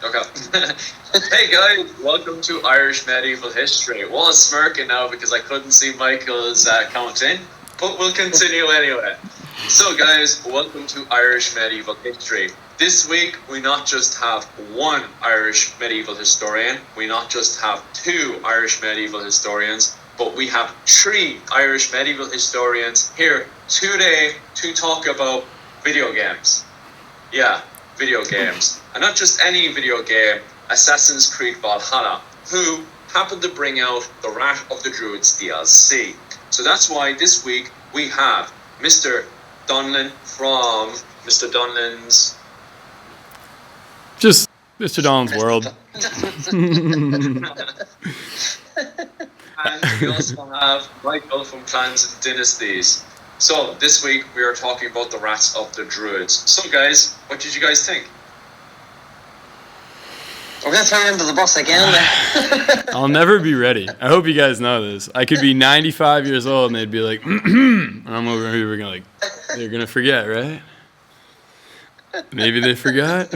Okay. Hey guys, welcome to Irish Medieval History. Well, I'm smirking now because I couldn't see Michael's counting, but we'll continue anyway. So guys, welcome to Irish Medieval History. This week, we not just have one Irish medieval historian, we not just have two Irish medieval historians, but we have three Irish medieval historians here today to talk about video games. Yeah, video games. And not just any video game, Assassin's Creed Valhalla, who happened to bring out the Wrath of the Druids DLC. So that's why this week we have Mister Donlon from Mister Donlon's... Just Mister Donlon's World. And we also have Michael from Clans and Dynasties. So this week we are talking about the Wrath of the Druids. So guys, what did you guys think? We're going to throw you under the bus again. I'll never be ready. I hope you guys know this. I could be 95 years old and they'd be like, and I'm over here going like, they're going to forget, right? Maybe they forgot.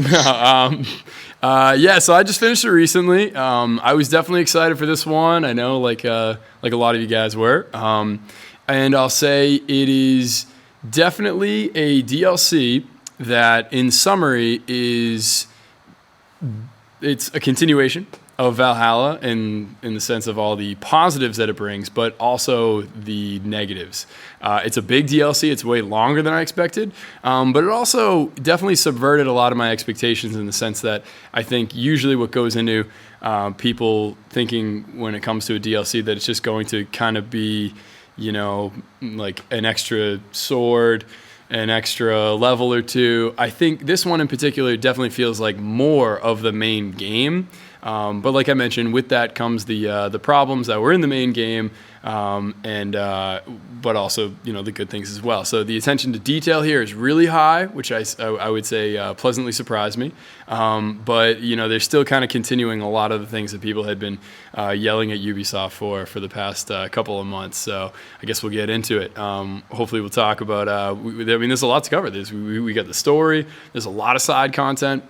Yeah, so I just finished it recently. I was definitely excited for this one. I know like a lot of you guys were. And I'll say it is definitely a DLC that in summary it's a continuation of Valhalla in the sense of all the positives that it brings, but also the negatives. It's a big DLC. It's way longer than I expected, but it also definitely subverted a lot of my expectations in the sense that I think usually what goes into people thinking when it comes to a DLC that it's just going to kind of be, you know, like an extra sword, an extra level or two. I think this one in particular definitely feels like more of the main game. But like I mentioned, with that comes the problems that were in the main game, but also, you know, the good things as well. So the attention to detail here is really high, which I would say pleasantly surprised me. But you know, they're still kind of continuing a lot of the things that people had been yelling at Ubisoft for the past couple of months. So I guess we'll get into it. Hopefully, we'll talk about. I mean, there's a lot to cover. We got the story. There's a lot of side content.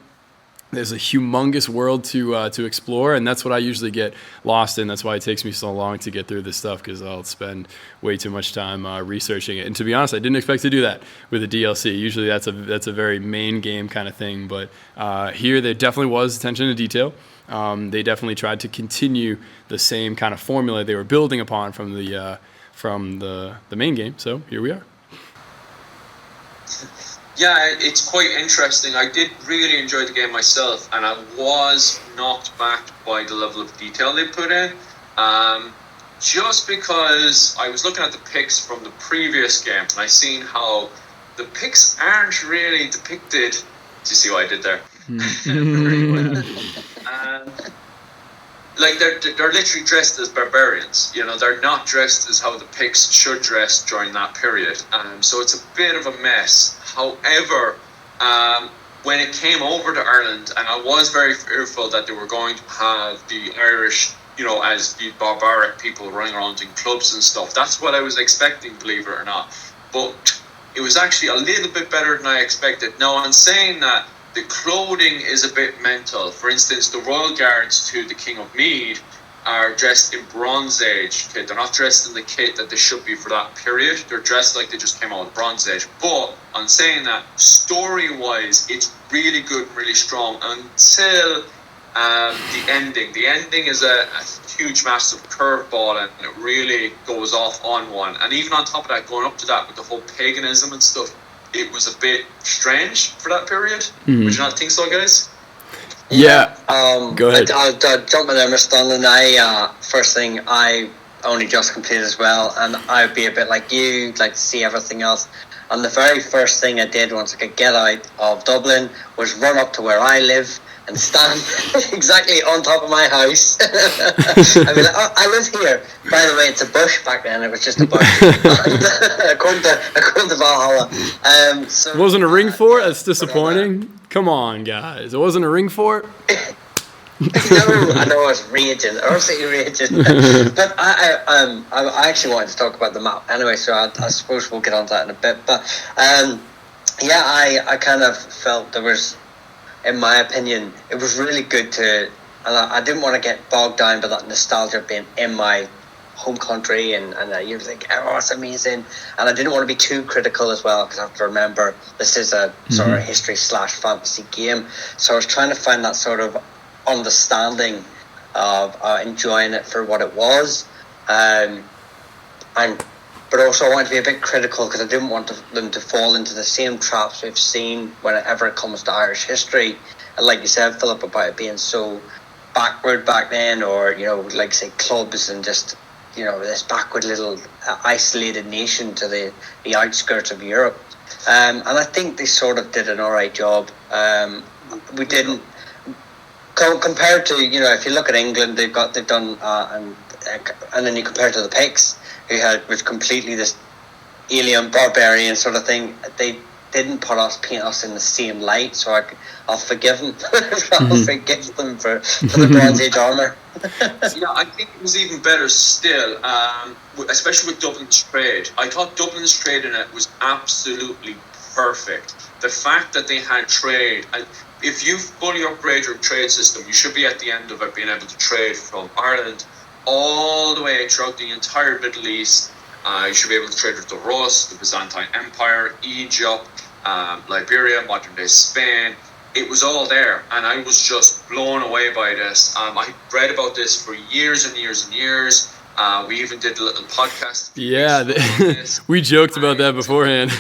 There's a humongous world to explore, and that's what I usually get lost in. That's why it takes me so long to get through this stuff, because I'll spend way too much time researching it. And to be honest, I didn't expect to do that with a DLC. Usually that's a very main game kind of thing, but here there definitely was attention to detail. They definitely tried to continue the same kind of formula they were building upon from the main game. So here we are. Yeah, it's quite interesting. I did really enjoy the game myself, and I was knocked back by the level of detail they put in. Just because I was looking at the pics from the previous game, and I seen how the pics aren't really depicted. Do you see what I did there? Very well. Like they're literally dressed as barbarians. You know, they're not dressed as how the pigs should dress during that period. So it's a bit of a mess. However, when it came over to Ireland, and I was very fearful that they were going to have the Irish, you know, as the barbaric people running around in clubs and stuff. That's what I was expecting, believe it or not. But it was actually a little bit better than I expected. Now, I'm saying that the clothing is a bit mental. For instance, the royal guards to the King of Mead are dressed in Bronze Age kit. They're not dressed in the kit that they should be for that period. They're dressed like they just came out of Bronze Age. But I'm saying that story-wise, it's really good, really strong until the ending. The ending is a huge, massive curveball, and it really goes off on one. And even on top of that, going up to that with the whole paganism and stuff, it was a bit strange for that period. Mm-hmm. Would you not think so, guys? Yeah. Go ahead. I'll jump in there, Mr. Donlon. First thing, I only just completed as well, and I'd be a bit like you, like to see everything else. And the very first thing I did once I could get out of Dublin was run up to where I live and stand exactly on top of my house. I'd be like, oh, I live here. By the way, it's a bush. Back then it was just a bush. according to Valhalla. So, it wasn't a ring fort? That's disappointing. Come on, guys. It wasn't a ring fort? No, I know I was raging. But I actually wanted to talk about the map anyway, so I suppose we'll get on to that in a bit. But yeah, I kind of felt there was in my opinion, it was really good to, and I didn't want to get bogged down by that nostalgia of being in my home country, and you're like, oh, it's amazing. And I didn't want to be too critical as well, because I have to remember this is a sort of history/fantasy game. So I was trying to find that sort of understanding of enjoying it for what it was. But also I wanted to be a bit critical, because I didn't want them to fall into the same traps we've seen whenever it comes to Irish history. And like you said, Philip, about it being so backward back then, or, like say clubs and just, this backward little isolated nation to the outskirts of Europe. And I think they sort of did an alright job. We didn't, compared to, if you look at England, they've done, and then you compare it to the Picts, who was completely this alien barbarian sort of thing. They didn't paint us in the same light, so I'll forgive them. I'll forgive them for the Bronze Age armour. Yeah, I think it was even better still, especially with Dublin's trade. I thought Dublin's trade in it was absolutely perfect. The fact that they had trade, if you fully upgrade your trade system, you should be at the end of it being able to trade from Ireland all the way throughout the entire Middle East. You should be able to trade with the Rus, the Byzantine Empire, Egypt, Liberia, modern-day Spain. It was all there, and I was just blown away by this. I read about this for years and years and years. We even did a little podcast. Yeah, we joked about that beforehand.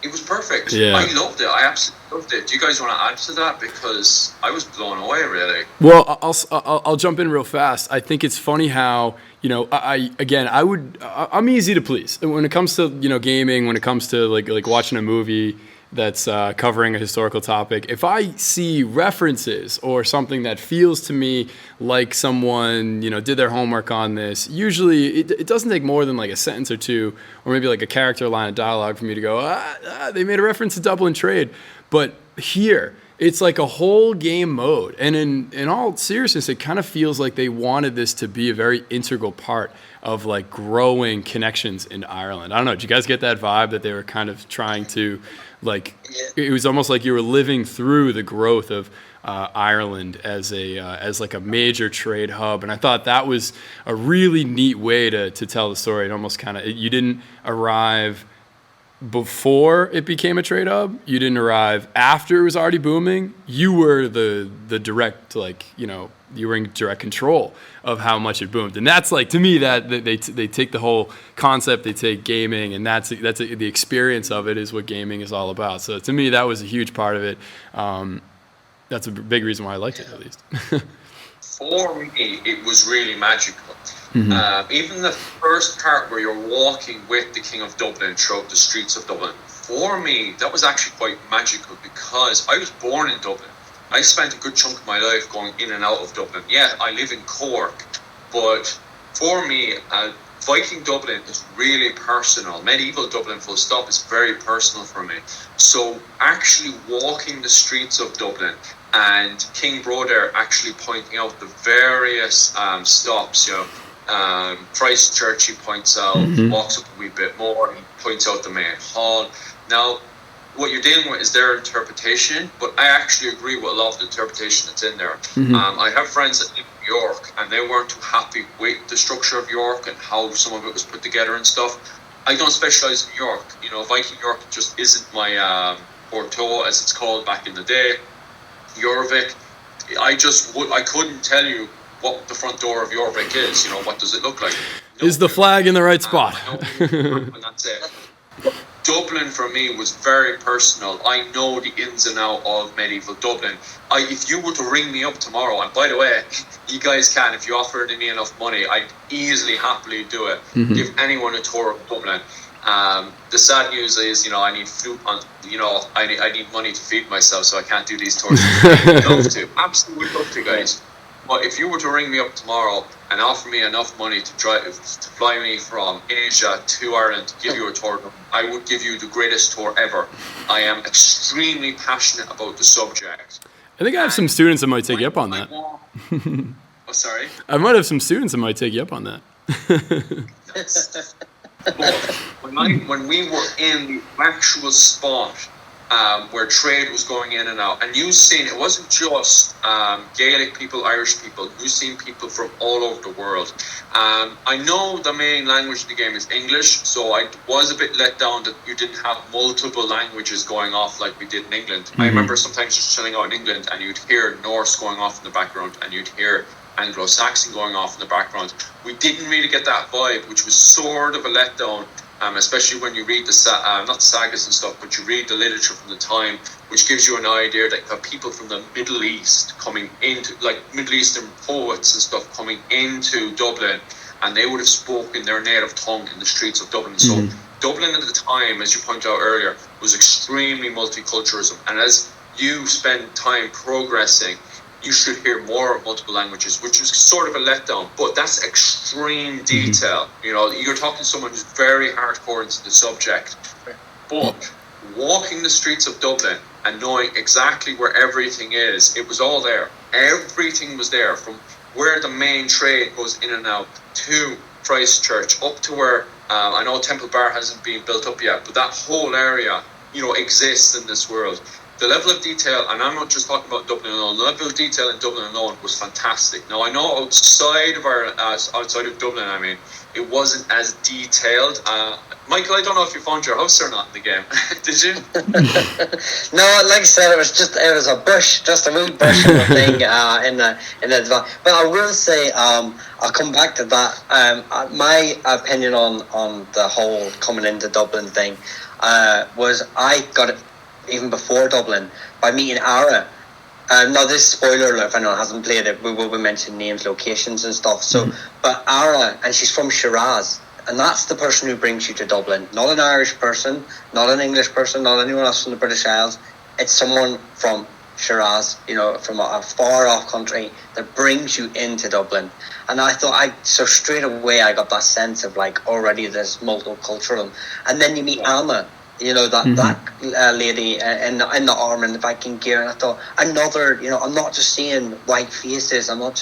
It was perfect. Yeah. I loved it. I absolutely loved it. Do you guys want to add to that? Because I was blown away, really. Well, I'll jump in real fast. I think it's funny how, I'm easy to please when it comes to, gaming, when it comes to like watching a movie that's covering a historical topic. If I see references or something that feels to me like someone, did their homework on this, usually it doesn't take more than like a sentence or two, or maybe like a character line of dialogue for me to go, they made a reference to Dublin trade. But here, it's like a whole game mode. And in all seriousness, it kind of feels like they wanted this to be a very integral part of like growing connections in Ireland. I don't know. Did you guys get that vibe that they were kind of trying to it was almost like you were living through the growth of Ireland as like a major trade hub. And I thought that was a really neat way to tell the story. It almost kind of, you didn't arrive before it became a trade hub. You didn't arrive after it was already booming. You were the direct, you were in direct control of how much it boomed. And that's like, to me, that they take the whole concept, they take gaming, and that's the experience of it is what gaming is all about. So to me, that was a huge part of it. That's a big reason why I liked it, at least. For me, it was really magical. Mm-hmm. Even the first part where you're walking with the King of Dublin throughout the streets of Dublin, for me, that was actually quite magical, because I was born in Dublin. I spent a good chunk of my life going in and out of Dublin. Yeah, I live in Cork, but for me, Viking Dublin is really personal. Medieval Dublin, full stop, is very personal for me. So actually walking the streets of Dublin and King Broder actually pointing out the various stops, Christchurch he points out, walks up a wee bit more, he points out the main hall. Now, what you're dealing with is their interpretation, but I actually agree with a lot of the interpretation that's in there. I have friends that live in York, and they weren't too happy with the structure of York and how some of it was put together and stuff. I don't specialise in York. Viking York just isn't my Porto, as it's called back in the day. Jorvik, I couldn't tell you what the front door of Jorvik is. What does it look like? Is the flag in the right spot? And that's it. Dublin for me was very personal. I know the ins and out of medieval Dublin. If you were to ring me up tomorrow, and by the way, you guys can, if you offered me enough money, I'd easily, happily do it. Give anyone a tour of Dublin. The sad news is, I need food. I need money to feed myself, so I can't do these tours. I'd love to, absolutely love to, guys. But if you were to ring me up tomorrow and offer me enough money to fly me from Asia to Ireland to give you a tour, I would give you the greatest tour ever. I am extremely passionate about the subject. I think I have some students that might take you up on that. Oh, sorry? I might have some students that might take you up on that. But when we were in the actual spot where trade was going in and out. And you've seen, it wasn't just Gaelic people, Irish people, you've seen people from all over the world. I know the main language of the game is English, so I was a bit let down that you didn't have multiple languages going off like we did in England. I remember sometimes just chilling out in England and you'd hear Norse going off in the background and you'd hear Anglo-Saxon going off in the background. We didn't really get that vibe, which was sort of a letdown. Especially when you read not the sagas and stuff, but you read the literature from the time, which gives you an idea that you have people from the Middle East coming into, like Middle Eastern poets and stuff coming into Dublin, and they would have spoken their native tongue in the streets of Dublin. So Dublin at the time, as you pointed out earlier, was extremely multiculturalism. And as you spend time progressing, you should hear more of multiple languages, which was sort of a letdown. But that's extreme detail. You know, you're talking to someone who's very hardcore into the subject. But walking the streets of Dublin and knowing exactly where everything is, it was all there. Everything was there, from where the main trade goes in and out to Christchurch, up to where, I know Temple Bar hasn't been built up yet, but that whole area, you know, exists in this world. The level of detail, and I'm not just talking about Dublin alone, the level of detail in Dublin alone was fantastic. Now, I know outside of Dublin, I mean, it wasn't as detailed. Michael, I don't know if you found your house or not in the game. Did you? No, like I said, it was a bush, just a wee bush of a thing in the. But I will say, I'll come back to that. My opinion on the whole coming into Dublin thing was I got it even before Dublin by meeting Ara. Now, this is spoiler alert if anyone hasn't played it. We will be mentioning names, locations and stuff. So, but Ara, and she's from Shiraz, and that's the person who brings you to Dublin. Not an Irish person, not an English person, not anyone else from the British Isles. It's someone from Shiraz, you know, from a far off country that brings you into Dublin. And I thought, so straight away I got that sense of like already this multicultural. And then you meet Alma, you know, that lady in the armour and the Viking gear, and I thought, another, you know, I'm not just seeing white faces, I'm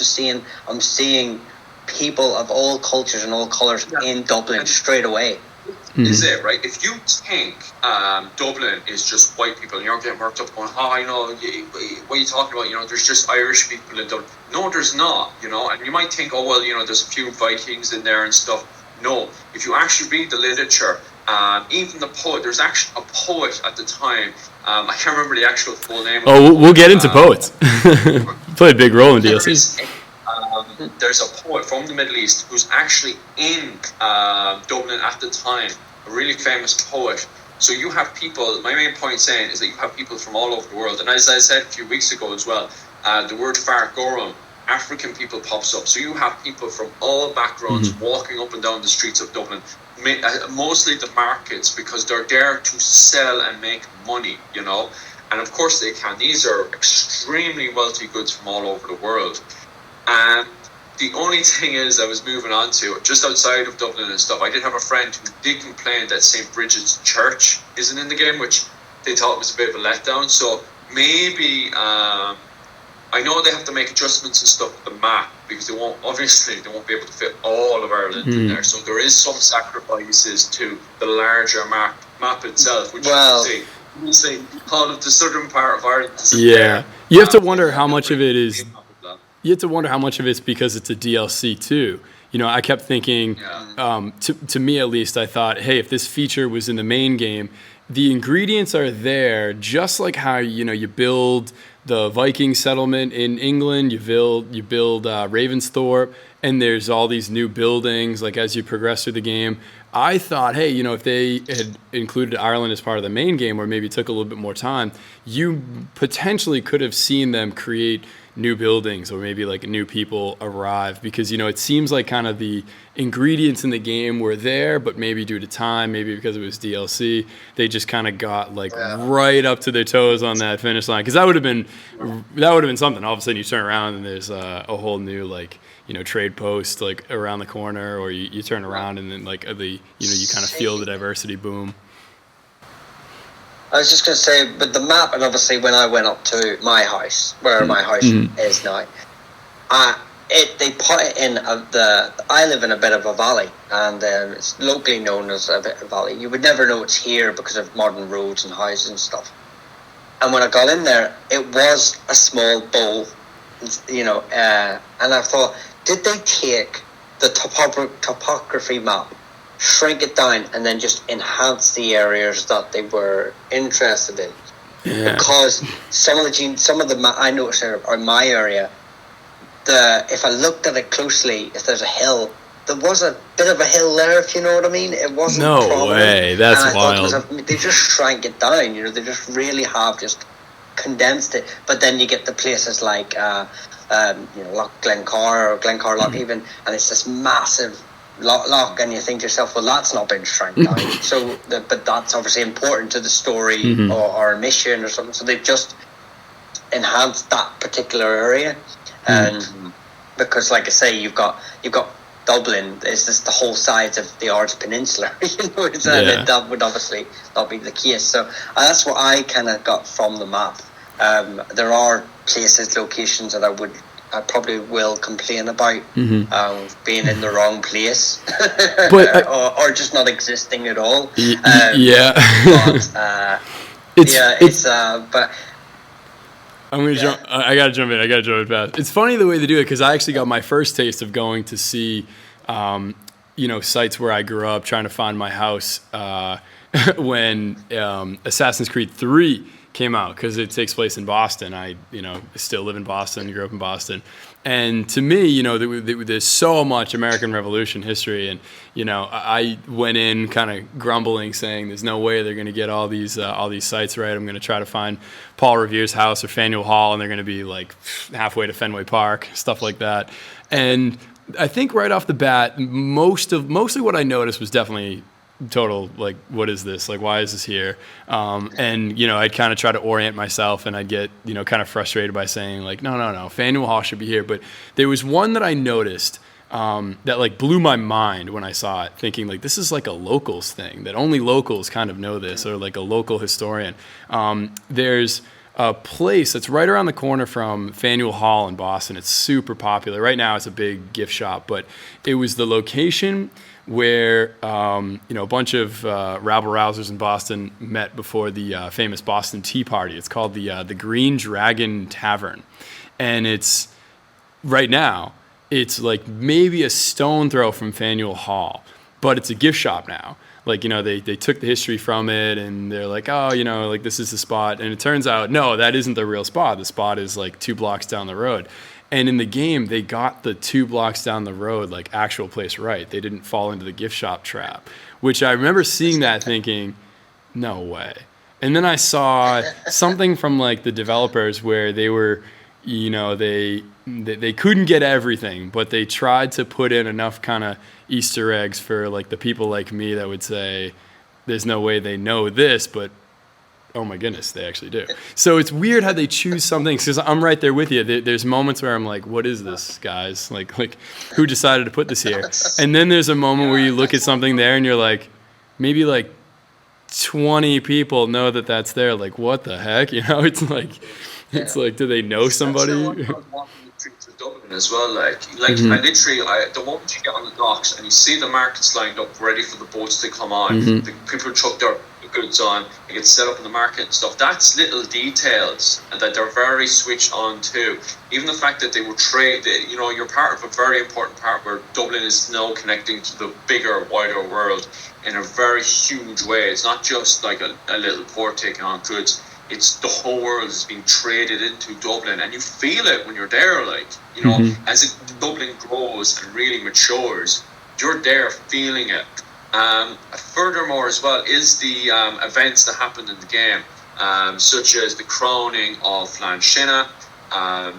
seeing people of all cultures and all colours in Dublin straight away. Is it, right? If you think Dublin is just white people and you're getting worked up going, oh, you know, what are you talking about? You know, there's just Irish people in Dublin. No, there's not, you know, and you might think, oh, well, you know, there's a few Vikings in there and stuff. No, if you actually read the literature, even the poet, there's actually a poet at the time, I can't remember the actual full name. Oh, we'll get into poets. Play a big role in DLC. There's a poet from the Middle East who's actually in Dublin at the time, a really famous poet. So you have people, my main point saying is that you have people from all over the world. And as I said a few weeks ago as well, the word Fargorum, African people pops up. So you have people from all backgrounds walking up and down the streets of Dublin, mostly the markets, because they're there to sell and make money, you know. And of course they can. These are extremely wealthy goods from all over the world. And the only thing is, I was moving on to, just outside of Dublin and stuff, I did have a friend who did complain that St. Bridget's Church isn't in the game, which they thought was a bit of a letdown. So maybe, I know they have to make adjustments and stuff with the map, because they won't be able to fit all of Ireland in there. So there is some sacrifices to the larger map itself, which you see all of the southern part of Ireland. Yeah, you have to wonder how much of it is. You have to wonder how much of it's because it's a DLC too. You know, I kept thinking, to me at least, I thought, hey, if this feature was in the main game, the ingredients are there, just like how, you know, you build the Viking settlement in England, you build Ravensthorpe, and there's all these new buildings, like as you progress through the game. I thought, hey, you know, if they had included Ireland as part of the main game, or maybe took a little bit more time, you potentially could have seen them create new buildings, or maybe like new people arrive, because, you know, it seems like kind of the ingredients in the game were there, but maybe due to time, maybe because it was DLC, they just kind of got like right up to their toes on that finish line. Because that would have been something. All of a sudden you turn around and there's a whole new, like, you know, trade post like around the corner, or you turn around and then like you kind of feel the diversity boom. I was just going to say, but the map, and obviously when I went up to my house, where my house is now, they put it in I live in a bit of a valley, and it's locally known as a bit of a valley. You would never know it's here because of modern roads and houses and stuff. And when I got in there, it was a small bowl, and I thought, did they take the topography map, shrink it down, and then just enhance the areas that they were interested in? Yeah. Because some of the I noticed are in my area. If I looked at it closely, if there's a hill, there was a bit of a hill there, if you know what I mean. It wasn't no way. That's wild. They just shrank it down. They just really have just condensed it. But then you get the places like Loch Glencar or Glencar Loch even, and it's this massive lock, and you think to yourself, well, that's not been shrank down. So, but that's obviously important to the story or a mission or something. So they've just enhanced that particular area, and because, like I say, you've got Dublin. Is this the whole sides of the Ards Peninsula? That would obviously not be the case. So that's what I kind of got from the map. There are places, locations that I probably will complain about being in the wrong place, but or just not existing at all. But I'm gonna jump. I gotta jump in fast. It's funny the way they do it, because I actually got my first taste of going to see, sites where I grew up, trying to find my house when Assassin's Creed 3 came out, because it takes place in Boston. I still live in Boston, grew up in Boston, and to me, there's so much American Revolution history, and I went in kind of grumbling, saying there's no way they're going to get all these sites right. I'm going to try to find Paul Revere's house or Faneuil Hall, and they're going to be like halfway to Fenway Park, stuff like that. And I think right off the bat, mostly what I noticed was definitely total, like, what is this? Like, why is this here? And, I'd kind of try to orient myself, and I'd get, kind of frustrated by saying, like, no, Faneuil Hall should be here. But there was one that I noticed that, like, blew my mind when I saw it, thinking, like, this is like a locals thing, that only locals kind of know this, or like a local historian. There's a place that's right around the corner from Faneuil Hall in Boston. It's super popular. Right now it's a big gift shop, but it was the location where a bunch of rabble-rousers in Boston met before the famous Boston Tea Party. It's called the Green Dragon Tavern, and it's right now it's like maybe a stone throw from Faneuil Hall, but it's a gift shop now. Like, they took the history from it, and they're like, oh, like, this is the spot, and it turns out no, that isn't the real spot. The spot is like 2 blocks down the road. And in the game, they got the 2 blocks down the road, like, actual place right. They didn't fall into the gift shop trap, which I remember seeing that thinking, no way. And then I saw something from, like, the developers where they were, they couldn't get everything, but they tried to put in enough kind of Easter eggs for, like, the people like me that would say, there's no way they know this, but oh my goodness, they actually do. So it's weird how they choose something, because I'm right there with you. There's moments where I'm like, what is this, guys? Like who decided to put this here? And then there's a moment where you look at something there and you're like, maybe like 20 people know that that's there. Like, what the heck? It's like, do they know somebody? To Dublin as well, I literally, the moment you get on the docks and you see the markets lined up ready for the boats to come on, the people chuck their goods on, they get set up in the market and stuff. That's little details that they're very switched on to. Even the fact that they will trade, you're part of a very important part where Dublin is now connecting to the bigger, wider world in a very huge way. It's not just like a little port taking on goods. It's the whole world is being traded into Dublin, and you feel it when you're there. As Dublin grows and really matures, you're there feeling it. Furthermore, as well, is the events that happened in the game, such as the crowning of Flanshina.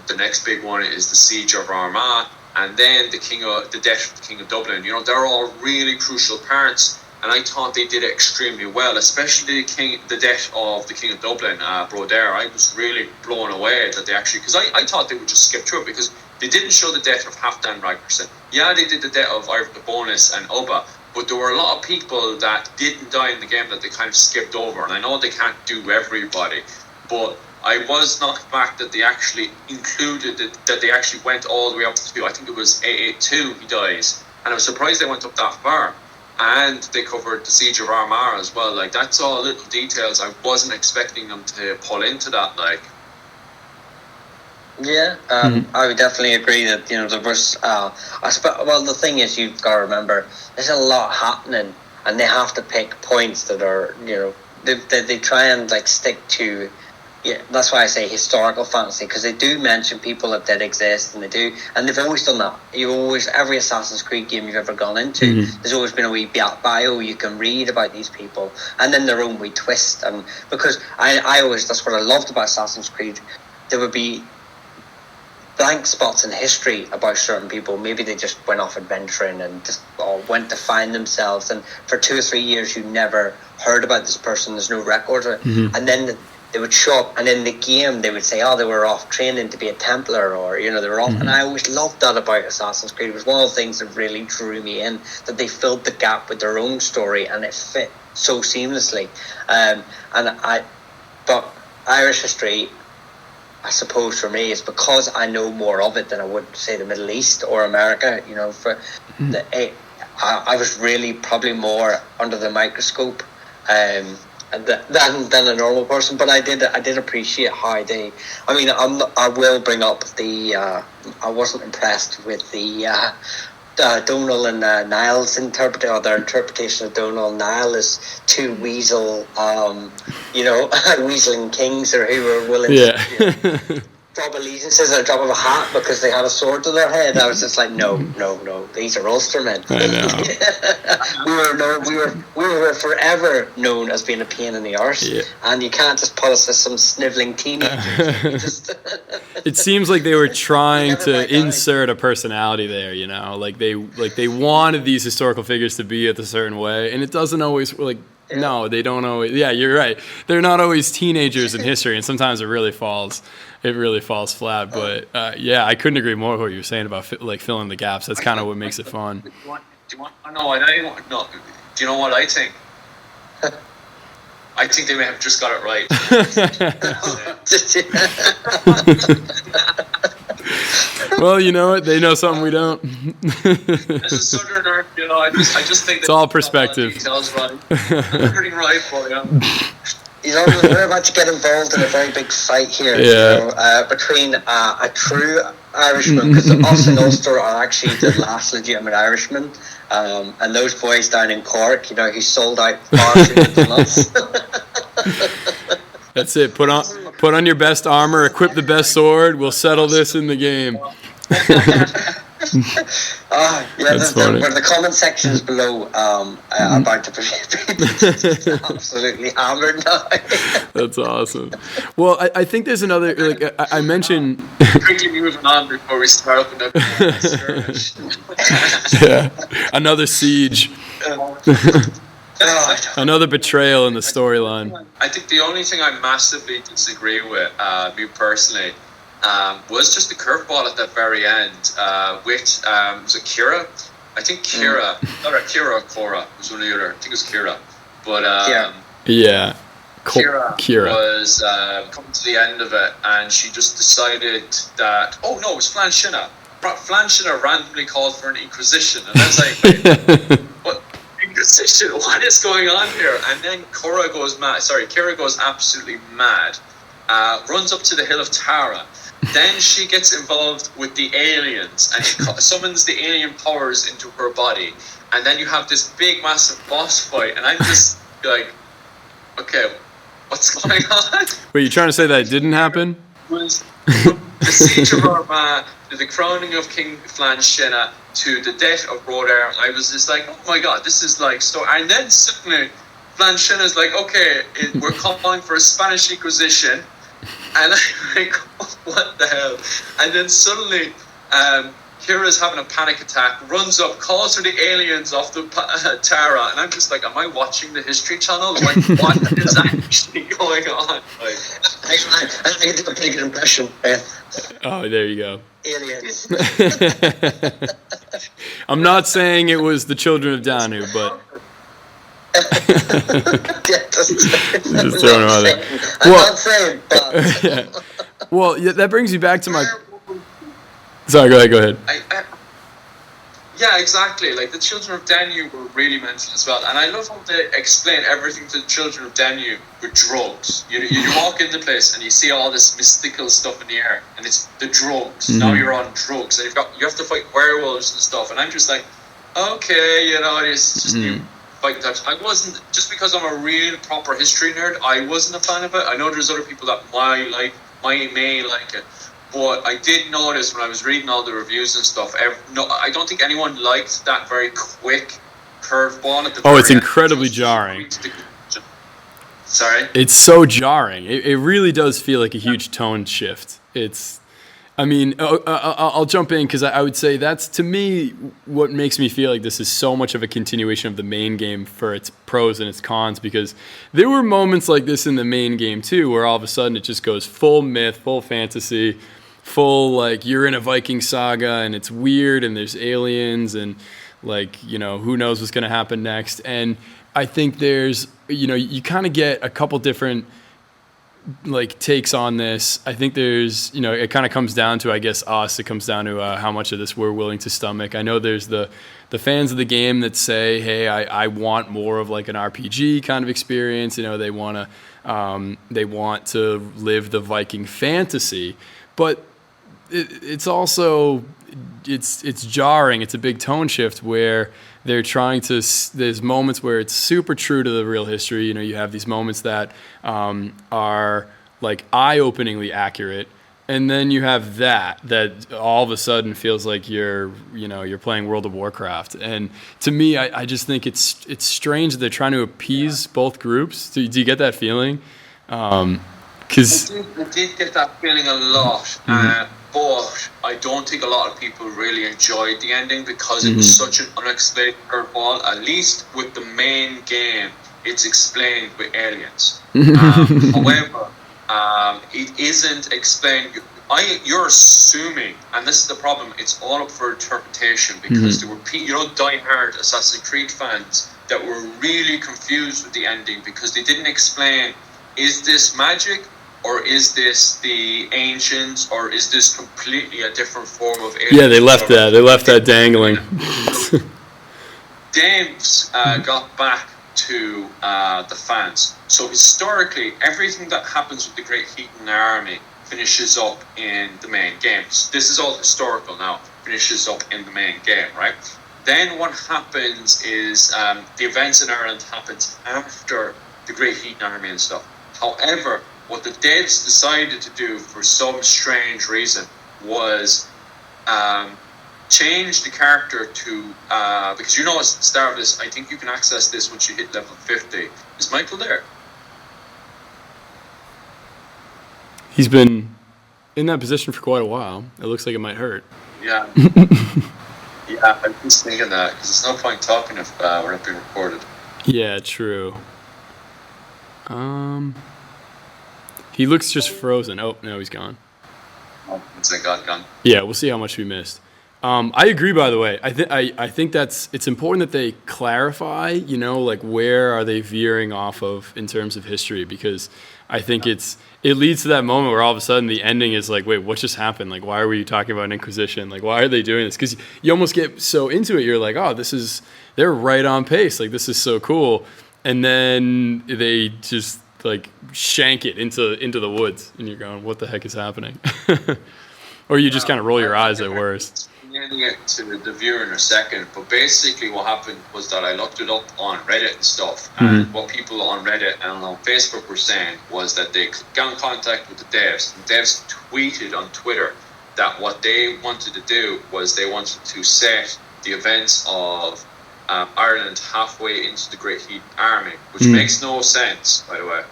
The next big one is the siege of Armagh, and then the death of the King of Dublin. They're all really crucial parts. And I thought they did it extremely well, especially the death of the King of Dublin, Brodeur. I was really blown away that they actually, because I thought they would just skip through it, because they didn't show the death of Halfdan Ragnarsson. Yeah, they did the death of Ivor the Bonus and Ubba, but there were a lot of people that didn't die in the game that they kind of skipped over. And I know they can't do everybody, but I was knocked back that they actually included that they actually went all the way up to, I think it was 882 he dies. And I was surprised they went up that far. and they covered the Siege of Armagh as well. Like, that's all little details. I wasn't expecting them to pull into that. Like, yeah, I would definitely agree that, you know, there was. Well, the thing is, you've got to remember, there's a lot happening, and they have to pick points that are, you know, they try and like stick to. Yeah, that's why I say historical fantasy, because they do mention people that did exist, and they've always done that. Every Assassin's Creed game you've ever gone into, there's always been a wee bio you can read about these people, and then their own wee twist. And because I always, that's what I loved about Assassin's Creed, there would be blank spots in history about certain people. Maybe they just went off adventuring and just went to find themselves, and for 2 or 3 years you never heard about this person. There's no record of it, and then they would show up, and in the game they would say, oh, they were off training to be a Templar, or, you know, they were off. And I always loved that about Assassin's Creed. It was one of the things that really drew me in, that they filled the gap with their own story, and it fit so seamlessly. But Irish history, I suppose for me, is because I know more of it than I would say the Middle East or America. You know, I was really probably more under the microscope than a normal person. But I did appreciate how they. I mean, I will bring up the. I wasn't impressed with the. Donal and Niall's their interpretation of Donal and Niall as two weasel, weaseling kings, or who were willing to drop allegiances at a drop of a hat because they had a sword to their head. I was just like, no, these are Ulstermen. I know. we were forever known as being a pain in the arse, and you can't just put us as some snivelling teenagers. It seems like they were trying to insert a personality there, you know, like they wanted these historical figures to be a certain way, and it doesn't always no, they don't always. Yeah, you're right. They're not always teenagers in history, and sometimes it really falls flat. But I couldn't agree more with what you were saying about filling the gaps. That's kind of what makes it fun. Do you know what I think? I think they may have just got it right. Well, you know what? They know something we don't. As a southerner, you know, I just think it's all perspective. Everything right for you. You know, we're about to get involved in a very big fight here. Between a true Irishman, because us in Ulster are actually the last legitimate Irishmen, and those boys down in Cork, you know, who sold out far too many months. That's it. Put on your best armor, equip the best sword. We'll settle this in the game. That's funny. Where the comment sections below about to be absolutely hammered now. That's awesome. Well, I think there's another, like I mentioned. Quickly moving on before we start with the skirmish. Another siege. Another betrayal in the storyline. I think the only thing I massively disagree with, me personally, was just the curveball at the very end, with was it Kira? I think Kira, not Kira or Cora, was one or the other. I think it was Kira, but Kira was coming to the end of it, and she just decided that it was Flann Sinna. Flann Sinna randomly called for an inquisition, and I was like, wait, what? Inquisition? What is going on here? And then Kira goes absolutely mad, runs up to the hill of Tara. Then she gets involved with the aliens, and she summons the alien powers into her body, and then you have this big massive boss fight, and I'm just like, okay, what's going on? Wait, you trying to say that it didn't happen? It was the siege of Armagh, to the crowning of King Flann Sinna, to the death of Roder. I was just like, oh my god, this is like so. And then suddenly, Flann Sinna's like, okay, we're calling for a Spanish Inquisition, and I'm like, what the hell? And then suddenly, Kira's having a panic attack, runs up, calls for the aliens off the Tara, and I'm just like, am I watching the History Channel? Like, what is actually going on? Like, I think I did a pretty good impression. Oh, there you go. Aliens. I'm not saying it was the children of Danu, but just throwing them out there. I'm not saying, but Well, that brings me back to my. Sorry, go ahead. Yeah, exactly. Like the Children of Danube were really mentioned as well, and I love how they explain everything to the Children of Danube with drugs. You walk in the place and you see all this mystical stuff in the air, and it's the drugs. Mm-hmm. Now you're on drugs, and you have to fight werewolves and stuff. And I'm just like, okay, it's just new fighting types. I wasn't, just because I'm a real proper history nerd, I wasn't a fan of it. I know there's other people that may like it. But I did notice when I was reading all the reviews and stuff, I don't think anyone liked that very quick curveball at the very it's end. incredibly jarring. Sorry? It's so jarring. It really does feel like a huge tone shift. I'll jump in because I would say that's, to me, what makes me feel like this is so much of a continuation of the main game for its pros and its cons, because there were moments like this in the main game too, where all of a sudden it just goes full myth, full fantasy, full, like, you're in a Viking saga and it's weird and there's aliens and, like, who knows what's going to happen next. And I think there's, you kind of get a couple different, like, takes on this. I think there's, it kind of comes down to, I guess, us. It comes down to how much of this we're willing to stomach. I know there's the fans of the game that say, hey, I want more of like an RPG kind of experience. They want to live the Viking fantasy, but it's also, it's jarring. It's a big tone shift where they're trying to, there's moments where it's super true to the real history. You have these moments that are like eye-openingly accurate, and then you have that all of a sudden feels like you're playing World of Warcraft. And to me, I just think it's strange that they're trying to appease both groups. Do you get that feeling? I did get that feeling a lot. But I don't think a lot of people really enjoyed the ending because it was such an unexplained curveball. At least with the main game, it's explained with aliens. However, it isn't explained. You're assuming, and this is the problem, it's all up for interpretation, because there were die-hard Assassin's Creed fans that were really confused with the ending because they didn't explain, is this magic? Or is this the ancients? Or is this completely a different form of alien? Yeah, they left that dangling. Dave's got back to the fans. So historically, everything that happens with the Great Heathen Army finishes up in the main game. So this is all historical now. Finishes up in the main game, right? Then what happens is the events in Ireland happens after the Great Heathen Army and stuff. However, what the devs decided to do for some strange reason was change the character to, because at the start of this, I think you can access this once you hit level 50. Is Michael there? He's been in that position for quite a while. It looks like it might hurt. Yeah. Yeah, I'm just thinking that, because there's no point talking if we're not being recorded. Yeah, true. He looks just frozen. Oh, no, he's gone. Oh, it's like gone. Yeah, we'll see how much we missed. I agree, by the way. I think it's important that they clarify, like, where are they veering off of in terms of history, because I think it leads to that moment where all of a sudden the ending is like, wait, what just happened? Like, why are we talking about an Inquisition? Like, why are they doing this? Because you almost get so into it, you're like, oh, they're right on pace. Like, this is so cool. And then they just, like, shank it into the woods, and you're going, what the heck is happening? Or you just kind of roll your eyes at worst. Getting it to the viewer in a second, but basically what happened was that I looked it up on Reddit and stuff, and what people on Reddit and on Facebook were saying was that they got in contact with the devs. The devs tweeted on Twitter that what they wanted to do was they wanted to set the events of Ireland halfway into the Great Heathen Army, which makes no sense, by the way.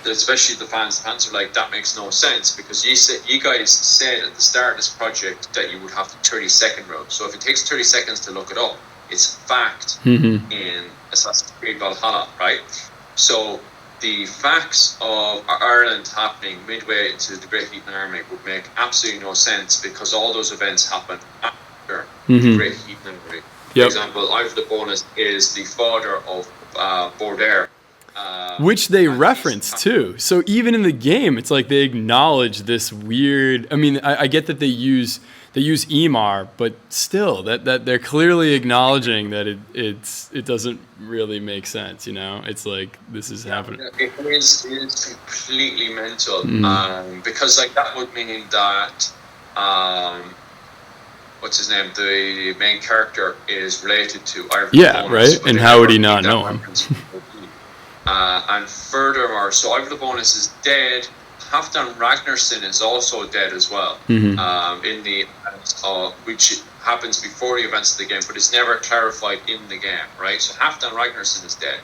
Especially the fans. The fans are like, that makes no sense, because you guys said at the start of this project that you would have the 30-second rule. So if it takes 30 seconds to look it up, it's fact in Assassin's Creed Valhalla, right? So the facts of Ireland happening midway into the Great Heathen Army would make absolutely no sense, because all those events happen after the Great Heathen Army. For example, Ivar the Bonus is the father of Border. Which they at reference least- too. So even in the game, it's like they acknowledge this weird. I mean, I get that they use Emar, but still, that they're clearly acknowledging that it doesn't really make sense. You know, it's like this is happening. It is completely mental, because like that would mean that what's his name, the main character is related to Ivan Yeah, Bonus, right. but And they how would never he not make that know him? reference. And furthermore, so Ivan the Bonus is dead. Halfdan Ragnarsson is also dead as well. In the which happens before the events of the game, but it's never clarified in the game, right? So Halfdan Ragnarsson is dead.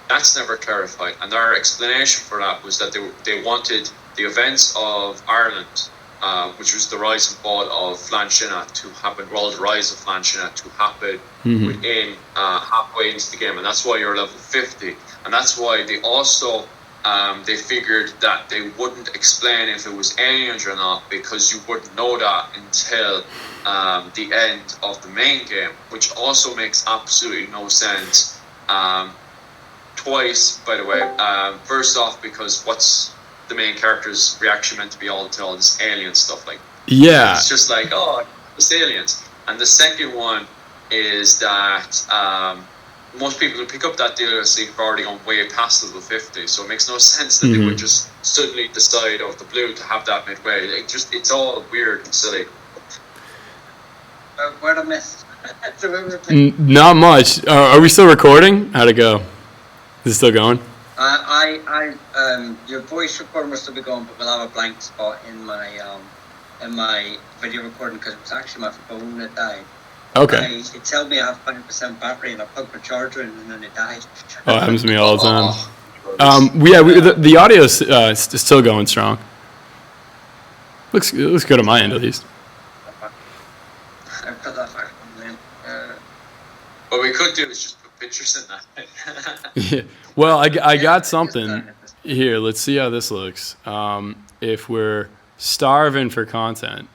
That's never clarified, and their explanation for that was that they wanted the events of Ireland, which was the rise and fall of Flanchina, to happen, or the rise of Flanchina to happen within halfway into the game, and that's why you're level 50, and that's why they also they figured that they wouldn't explain if it was aliens or not, because you wouldn't know that until the end of the main game, which also makes absolutely no sense. Twice, by the way. First off, because what's the main character's reaction meant to be all to all this alien stuff? Like, it's just like, oh, it's aliens. And the second one is that most people who pick up that DLC have already gone way past level 50, so it makes no sense that they would just suddenly decide out of the blue to have that midway. It's all weird and silly. Where to miss? Not much. Are we still recording? How'd it go? Is it still going? Your voice recording will still be going, but we'll have a blank spot in my video recording because it was actually my phone that died. Okay. It told me I have 5% battery and I plugged my charger in and then it died. Oh, it happens to me all the time. The audio's still going strong. Looks good on my end at least. I put that back on then. What we could do is just put pictures in that. Yeah. Well, I got something here. Let's see how this looks. If we're starving for content,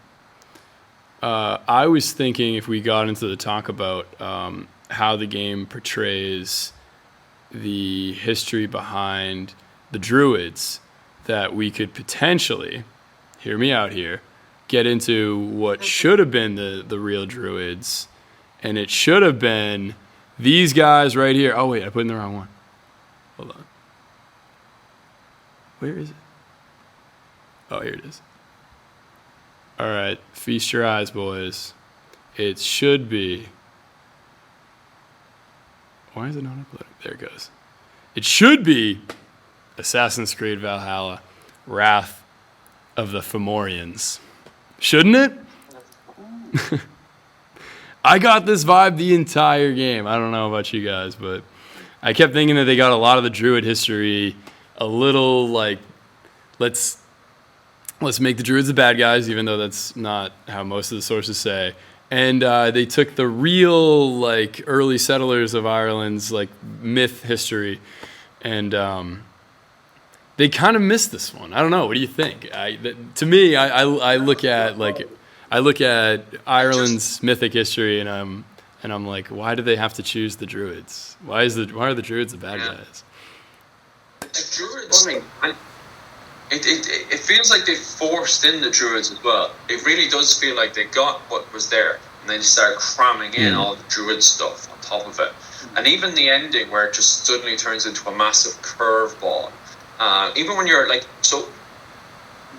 I was thinking if we got into the talk about how the game portrays the history behind the Druids, that we could potentially, hear me out here, get into what should have been the real Druids, and it should have been these guys right here. Oh, wait, I put in the wrong one. Hold on. Where is it? Oh, here it is. All right, feast your eyes, boys. It should be... Why is it not uploading? There it goes. It should be Assassin's Creed Valhalla, Wrath of the Fomorians. Shouldn't it? I got this vibe the entire game. I don't know about you guys, but I kept thinking that they got a lot of the Druid history a little like, let's make the Druids the bad guys, even though that's not how most of the sources say. And they took the real like early settlers of Ireland's like myth history, and they kind of missed this one. I don't know. What do you think? To me, I look at Ireland's mythic history, and I'm like, why do they have to choose the Druids? Why are the Druids the bad guys? The Druids. It feels like they forced in the Druids as well. It really does feel like they got what was there, and then they started cramming in all the Druid stuff on top of it. And even the ending, where it just suddenly turns into a massive curveball. Even when you're like, so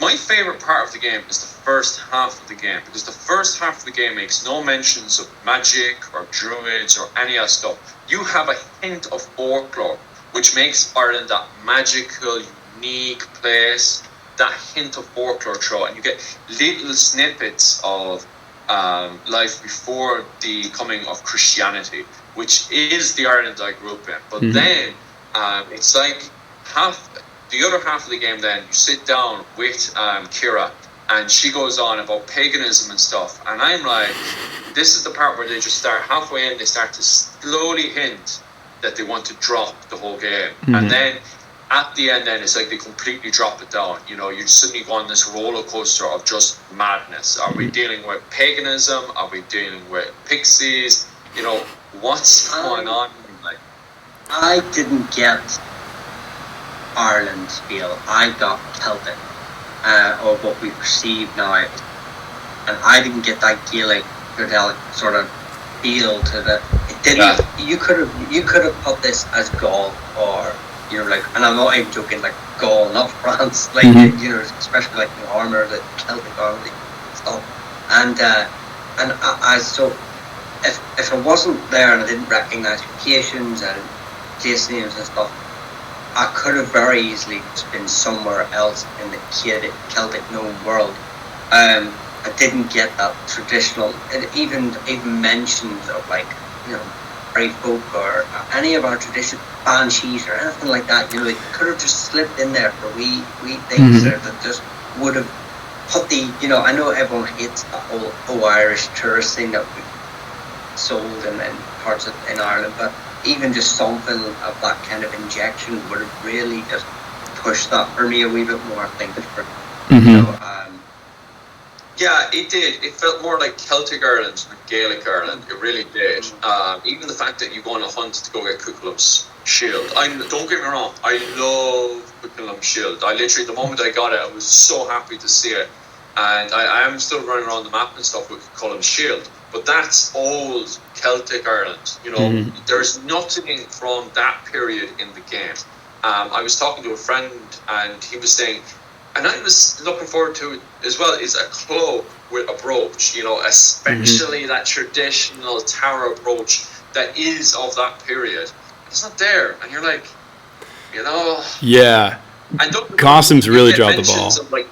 my favorite part of the game is the first half of the game, because the first half of the game makes no mentions of magic or Druids or any of that stuff. You have a hint of folklore, which makes Ireland that magical, unique place, that hint of folklore throughout, and you get little snippets of life before the coming of Christianity, which is the Ireland I grew up in. But then it's like the other half of the game, then you sit down with Kira, and she goes on about paganism and stuff, and I'm like, this is the part where they just start halfway in, they start to slowly hint that they want to drop the whole game, and then at the end, then it's like they completely drop it down. You know, you suddenly go on this roller coaster of just madness. Are we dealing with paganism? Are we dealing with pixies? You know, what's going on? Like, I didn't get Ireland's feel. I got Celtic, or what we perceive now, and I didn't get that Gaelic sort of feel to the. It didn't. Yeah. You could have put this as Gaul, or like, and I'm not even joking, like Gaul, not France, like especially like the armour, the Celtic armour stuff, and I so if I wasn't there and I didn't recognise locations and place names and stuff, I could have very easily just been somewhere else in the Celtic known world. I didn't get that traditional, and even mentions of like brave folk or any of our traditional banshees or anything like that. It could have just slipped in there for wee things there that just would have put the. I know everyone hates that whole Irish tourist thing that we sold in parts in Ireland, but even just something of that kind of injection would have really just pushed that for me a wee bit more. I think yeah, it did. It felt more like Celtic Ireland than Gaelic Ireland. It really did. Even the fact that you go on a hunt to go get Cuchulamm's shield. Don't get me wrong, I love Cuchulamm's shield. I literally, the moment I got it, I was so happy to see it. And I am still running around the map and stuff with Cuchulamm's shield. But that's old Celtic Ireland. There's nothing from that period in the game. I was talking to a friend and he was saying, and I was looking forward to it as well, is a cloak with a brooch, especially that traditional tower brooch that is of that period. It's not there. And you're like, Yeah. And Costumes really dropped the ball. Of, like,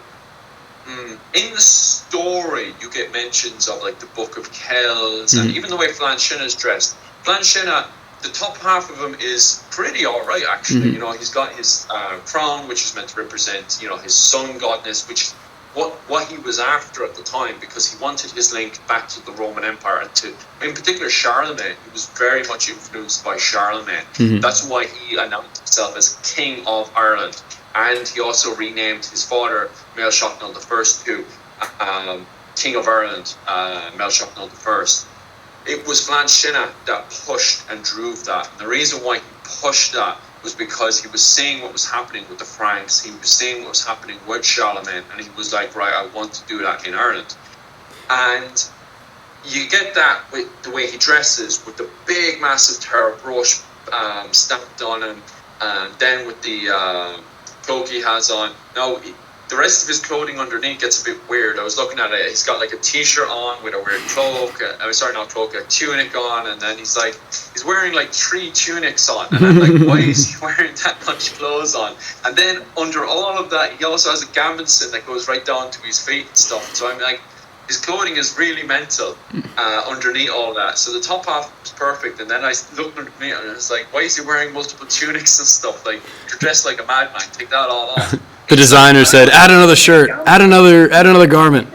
in the story, you get mentions of like the Book of Kells and even the way Flann Sinna's dressed. Flann Sinna, the top half of him is pretty alright actually. He's got his crown, which is meant to represent, his sun godness, which what he was after at the time, because he wanted his link back to the Roman Empire and to, in particular, Charlemagne. He was very much influenced by Charlemagne. That's why he announced himself as King of Ireland. And he also renamed his father, Maelshocknall I, to King of Ireland, Maelshocknall I. It was Flann Sinna that pushed and drove that. And the reason why he pushed that was because he was seeing what was happening with the Franks. He was seeing what was happening with Charlemagne. And he was like, right, I want to do that in Ireland. And you get that with the way he dresses, with the big, massive tower brooch stamped on him. And then with the cloak he has on. Now, the rest of his clothing underneath gets a bit weird. I was looking at it. He's got like a t-shirt on with a weird cloak. A tunic on, and then he's wearing like 3 tunics on. And I'm like, why is he wearing that much clothes on? And then under all of that, he also has a gambeson that goes right down to his feet and stuff. So I'm like, his clothing is really mental underneath all that. So the top half was perfect, and then I looked underneath and I was like, why is he wearing multiple tunics and stuff? Like, you're dressed like a madman. Take that all off. The designer said, add another shirt, add another garment.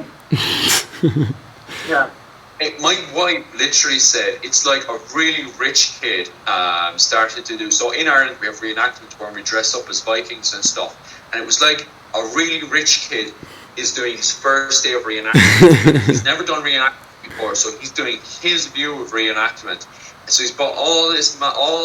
Yeah. My wife literally said it's like a really rich kid started to do. So in Ireland we have reenactment where we dress up as Vikings and stuff, and it was like a really rich kid is doing his first day of reenactment. He's never done reenactment before, so he's doing his view of reenactment. And so he's bought all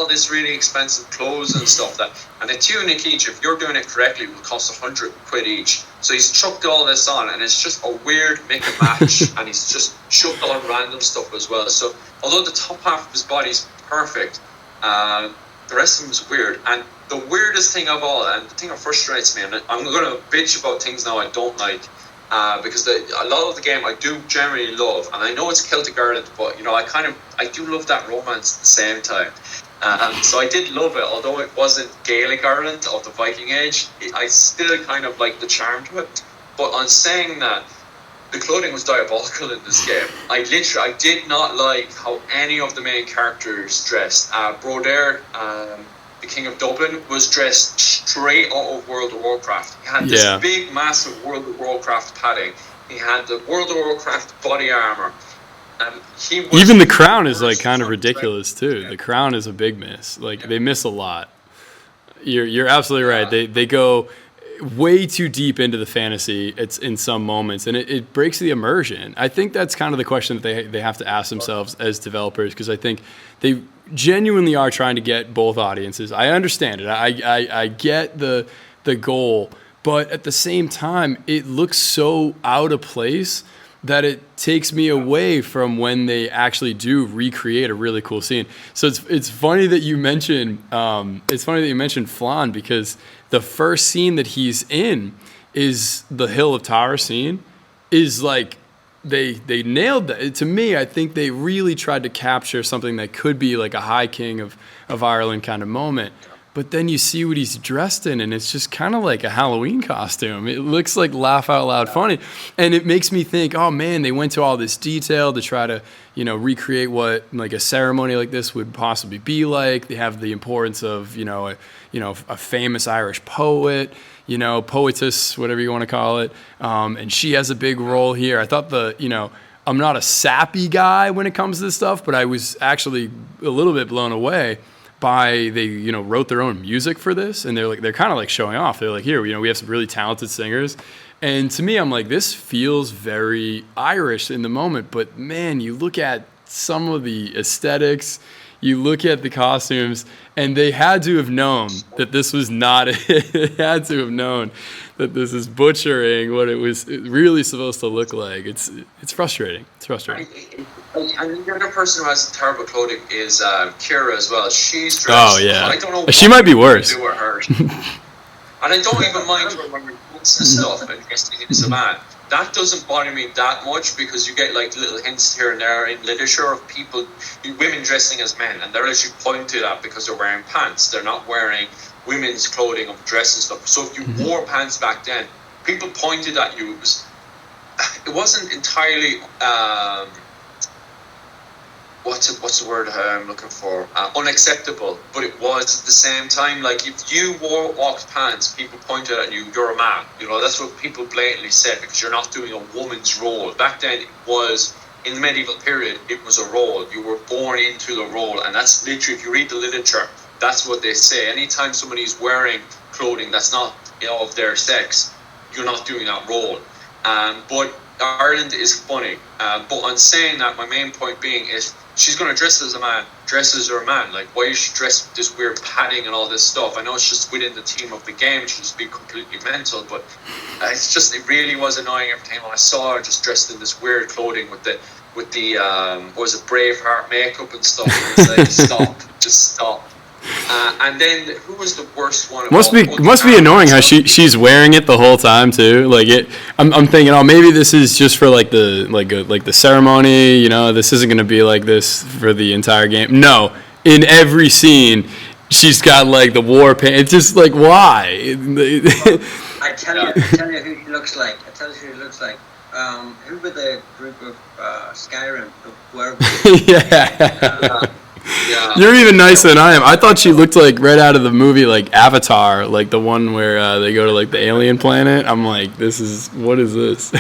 this really expensive clothes and stuff, and a tunic each, if you're doing it correctly, will cost £100 each. So he's chucked all this on, and it's just a weird mix and match, and he's just chucked on random stuff as well. So although the top half of his body's perfect, the rest of him is weird. And the weirdest thing of all, and the thing that frustrates me, and I'm going to bitch about things now I don't like, because a lot of the game I do generally love, and I know it's Celtic Ireland, but I do love that romance at the same time. So I did love it, although it wasn't Gaelic Ireland of the Viking Age. I still kind of like the charm to it. But on saying that, the clothing was diabolical in this game. I did not like how any of the main characters dressed. Brodeur, the King of Dublin, was dressed straight out of World of Warcraft. He had this big, massive World of Warcraft padding. He had the World of Warcraft body armor. Even the crown is like kind of ridiculous too. Yeah. The crown is a big miss. Like they miss a lot. You're absolutely right. They go. way too deep into the fantasy. It's in some moments, and it breaks the immersion. I think that's kind of the question that they have to ask themselves as developers, because I think they genuinely are trying to get both audiences. I understand it. I get the goal, but at the same time, it looks so out of place that it takes me away from when they actually do recreate a really cool scene. So it's funny that you mentioned Flan, because the first scene that he's in is the Hill of Tara scene. Is like they nailed that. To me, I think they really tried to capture something that could be like a High King of Ireland kind of moment. But then you see what he's dressed in, and it's just kind of like a Halloween costume. It looks like laugh out loud funny. And it makes me think, oh man, they went to all this detail to try to, recreate what like a ceremony like this would possibly be like. They have the importance of, a famous Irish poet, poetess, whatever you want to call it. And she has a big role here. I thought I'm not a sappy guy when it comes to this stuff, but I was actually a little bit blown away by they wrote their own music for this, and they're kind of like showing off. They're like, here, we have some really talented singers, and to me, I'm like, this feels very Irish in the moment. But man, you look at some of the aesthetics, you look at the costumes, and they had to have known that this was not it. They had to have known that this is butchering what it was really supposed to look like. It's frustrating. It's frustrating. And the other person who has terrible clothing is Kira as well. She's dressed. Oh yeah. I don't know. She might be worse. Do with her. And I don't even mind her wearing boots and stuff and dressing as a man. That doesn't bother me that much, because you get like little hints here and there in literature of women dressing as men, and they're actually pointing to that because they're wearing pants. They're not wearing women's clothing or dress and stuff. So if you wore pants back then, people pointed at you. It wasn't entirely what's the word I'm looking for? Unacceptable, but it was at the same time. Like if you walked pants, people pointed at you. You're a man. That's what people blatantly said, because you're not doing a woman's role. Back then, it was in the medieval period. It was a role. You were born into the role, and that's literally, if you read the literature, that's what they say. Anytime somebody's wearing clothing that's not of their sex, you're not doing that role. But Ireland is funny. But on saying that, my main point being is, she's going to dress as a man, dress as her man. Like, why is she dressed with this weird padding and all this stuff? I know it's just within the theme of the game, it should just be completely mental, but it really was annoying every time I saw her just dressed in this weird clothing with the what was it, Braveheart makeup and stuff. And it's like, stop. And then who was the worst one? Must be annoying how she's wearing it the whole time too. Like I'm thinking, oh, maybe this is just for like the ceremony. This isn't gonna be like this for the entire game. No, in every scene, she's got like the war paint. It's just like, why? I tell you who he looks like. Who were the group of Skyrim? The werewolves? Yeah. Yeah. You're even nicer than I am. I thought she looked like right out of the movie, like Avatar, like the one where they go to like the alien planet. I'm like, what is this?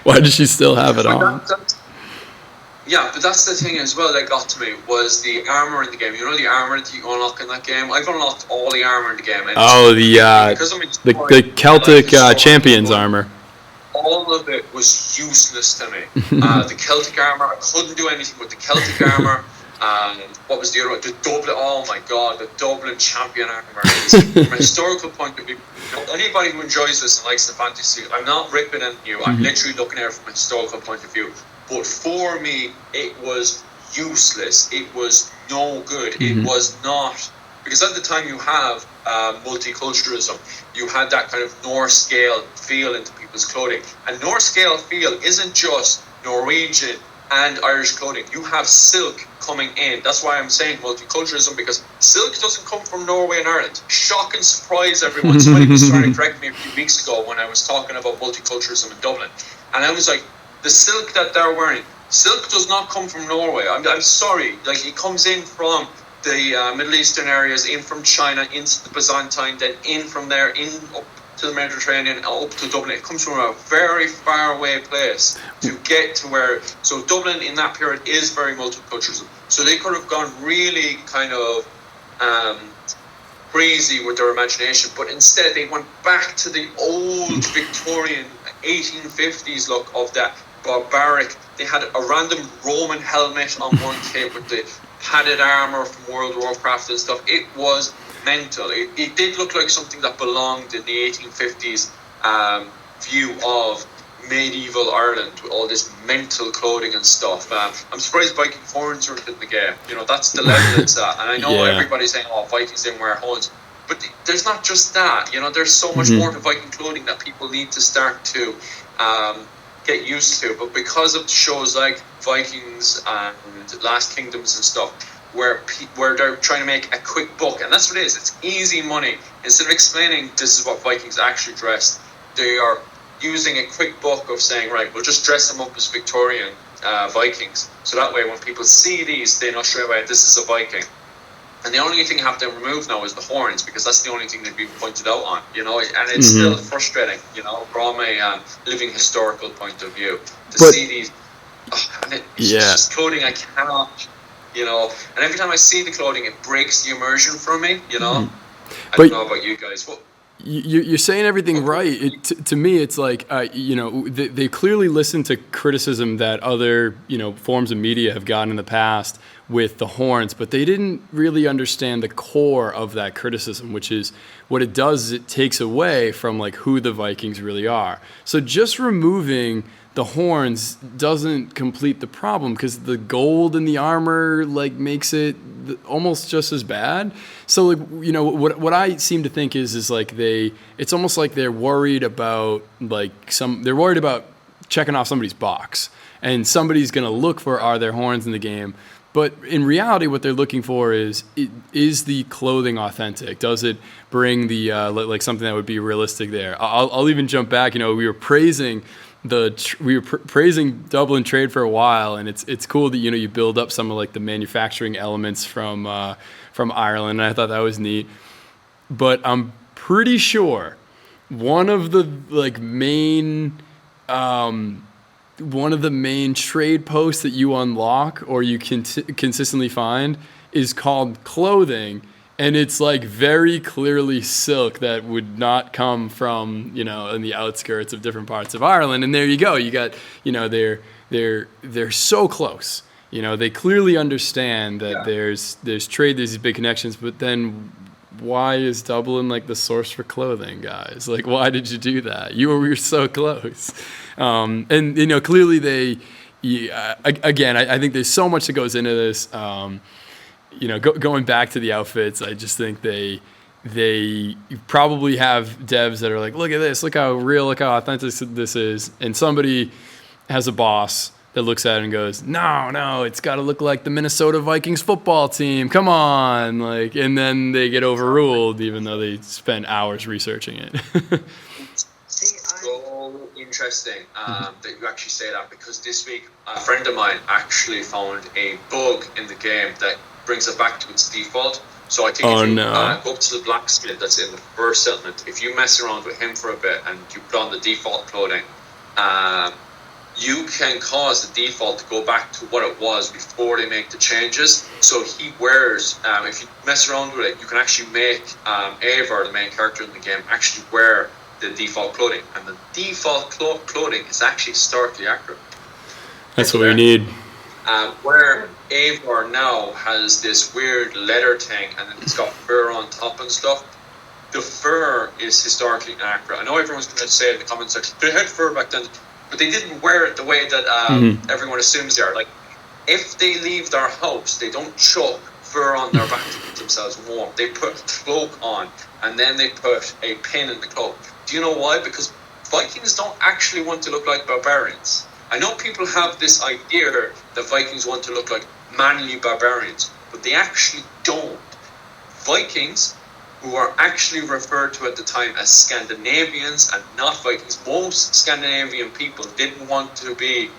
Why does she still have it on? But that's the thing as well that got to me, was the armor in the game. The armor that you unlock in that game? I've unlocked all the armor in the game. Oh, the Celtic Champions armor. All of it was useless to me. The Celtic armor, I couldn't do anything with the Celtic armor. What was the other one? The Dublin. Oh my God, the Dublin champion armor. From a historical point of view, anybody who enjoys this and likes the fantasy, I'm not ripping at you. I'm literally looking at it from a historical point of view. But for me, it was useless. It was no good. It was not, because at the time you have multiculturalism. You had that kind of Norse scale feel into people's clothing, and Norse scale feel isn't just Norwegian and Irish clothing. You have silk coming in. That's why I'm saying multiculturalism, because silk doesn't come from Norway and Ireland. Shock and surprise, everyone. Somebody was trying to correct me a few weeks ago when I was talking about multiculturalism in Dublin, and I was like, the silk that they're wearing, silk does not come from Norway. I'm sorry, like it comes in from the Middle Eastern areas, in from China, into the Byzantine, then in from there, in up to the Mediterranean, up to Dublin. It comes from a very far away place to get to where. So Dublin in that period is very multicultural. So they could have gone really kind of crazy with their imagination, but instead they went back to the old Victorian 1850s look of that barbaric. They had a random Roman helmet on one kit with the padded armor from World of Warcraft and stuff. It was mental. It did look like something that belonged in the 1850s view of medieval Ireland with all this mental clothing and stuff. I'm surprised Viking horns are in the game. You know, that's the level it's at. And I know everybody's saying, oh, Vikings didn't wear horns. But there's not just that. You know, there's so much more to Viking clothing that people need to start to get used to. But because of shows like Vikings and Last Kingdoms and stuff, where they're trying to make a quick buck, and that's what it is. It's easy money. Instead of explaining this is what Vikings actually dressed, they are using a quick buck of saying, right, we'll just dress them up as Victorian Vikings. So that way when people see these, they know straight away this is a Viking. And the only thing you have to remove now is the horns, because that's the only thing they've been pointed out on, you know, and it's still frustrating, you know, from a living historical point of view to see these. And it's just clothing I cannot, you know, and every time I see the clothing, it breaks the immersion for me, you know. I don't know about you guys. You're saying everything right. To me, it's like, you know, they clearly listen to criticism that other, you know, forms of media have gotten in the past with the horns, but they didn't really understand the core of that criticism, which is what it does is it takes away from like who the Vikings really are. So just removing the horns doesn't complete the problem, because the gold in the armor like makes it almost just as bad. So like, you know, what I seem to think is like it's almost like they're worried about they're worried about checking off somebody's box, and somebody's gonna look for, are there horns in the game? But in reality, what they're looking for is the clothing authentic? Does it bring the like something that would be realistic there? I'll even jump back. You know, we were praising praising Dublin trade for a while, and it's cool that, you know, you build up some of like the manufacturing elements from Ireland, and I thought that was neat. But I'm pretty sure one of the main trade posts that you unlock or you consistently find is called clothing, and it's like very clearly silk that would not come from, you know, in the outskirts of different parts of Ireland. And there you go. You got, you know, they're so close. You know, they clearly understand that there's trade, there's these big connections, but then why is Dublin like the source for clothing, guys? Like, why did you do that? We were so close. And, you know, clearly I think there's so much that goes into this. You know, going back to the outfits, I just think they probably have devs that are like, look at this, look how real, look how authentic this is. And somebody has a boss that looks at it and goes, no, it's got to look like the Minnesota Vikings football team. Come on. Like, and then they get overruled, even though they spent hours researching it. So interesting that you actually say that, because this week a friend of mine actually found a bug in the game that brings it back to its default. So I think if you go up to the blacksmith that's in the first settlement, if you mess around with him for a bit and you put on the default clothing, you can cause the default to go back to what it was before they make the changes. So he wears, if you mess around with it, you can actually make Eivor, the main character in the game, actually wear the default clothing. And the default clothing is actually historically accurate. That's what we need. Where Eivor now has this weird leather thing and then it's got fur on top and stuff, the fur is historically inaccurate. I know everyone's going to say in the comment section, they had fur back then, but they didn't wear it the way that everyone assumes they are. Like, if they leave their house, they don't chuck fur on their back to keep themselves warm. They put a cloak on, and then they put a pin in the cloak. Do you know why? Because Vikings don't actually want to look like barbarians. I know people have this idea that Vikings want to look like manly barbarians, but they actually don't. Vikings, who are actually referred to at the time as Scandinavians and not Vikings, most Scandinavian people didn't want to be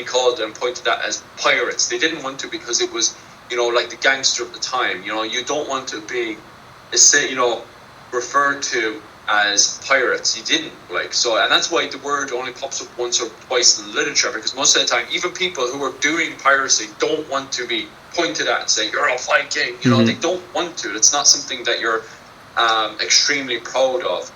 called and pointed at as pirates. They didn't want to, because it was, you know, like the gangster of the time. You know, you don't want to be, you know, referred to as pirates. You didn't, like, so, and that's why the word only pops up once or twice in the literature, because most of the time even people who are doing piracy don't want to be pointed at and say you're a Viking, you know. They don't want to. It's not something that you're extremely proud of,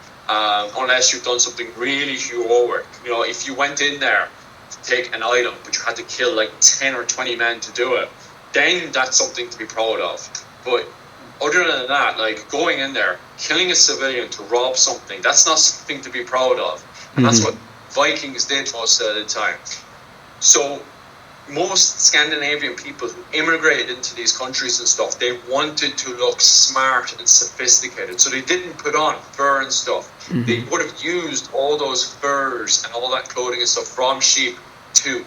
unless you've done something really heroic. You know, if you went in there to take an item, but you had to kill like 10 or 20 men to do it, then that's something to be proud of. But other than that, like going in there, killing a civilian to rob something, that's not something to be proud of. And that's what Vikings did most of the time. So most Scandinavian people who immigrated into these countries and stuff, they wanted to look smart and sophisticated. So they didn't put on fur and stuff. They would have used all those furs and all that clothing and stuff from sheep to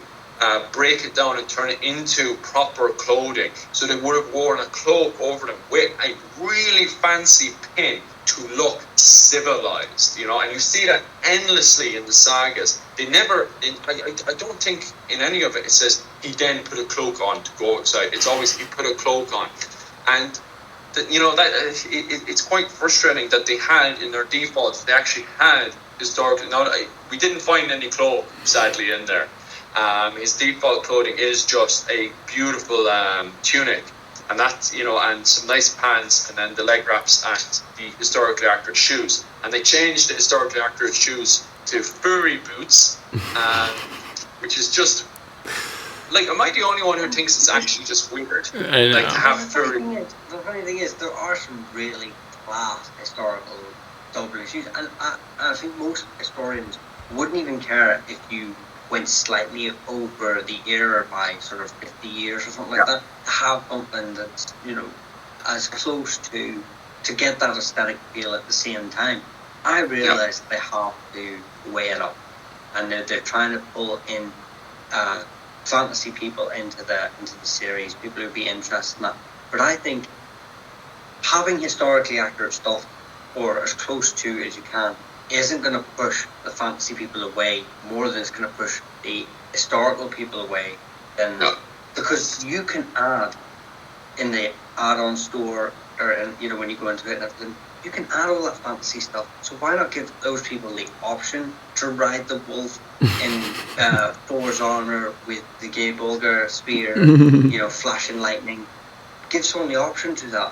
break it down and turn it into proper clothing. So they would have worn a cloak over them with a really fancy pin to look civilized, you know, and you see that endlessly in the sagas. They never, I don't think in any of it says he then put a cloak on to go outside. It's always he put a cloak on. And, you know, that it's quite frustrating that they had in their defaults, they actually had historically, now we didn't find any cloak, sadly, in there. His default clothing is just a beautiful tunic, and that's, you know, and some nice pants, and then the leg wraps and the historically accurate shoes. And they changed the historically accurate shoes to furry boots, which is just like, am I the only one who thinks it's actually just weird? Like to have furry. The funny thing is, there are some really class historical Dublin shoes, and I think most historians wouldn't even care if you went slightly over the era by sort of 50 years or something like that, to have something that's, you know, as close to get that aesthetic feel at the same time. I realise they have to weigh it up, and they're trying to pull in fantasy people into the series, people who'd be interested in that. But I think having historically accurate stuff, or as close to as you can, isn't going to push the fantasy people away more than it's going to push the historical people away. Because you can add in the add-on store, or in, you know, when you go into it and everything, you can add all that fantasy stuff. So why not give those people the option to ride the wolf in Thor's armor with the Gay Bulgar spear, you know, flashing lightning? Give someone the option to that.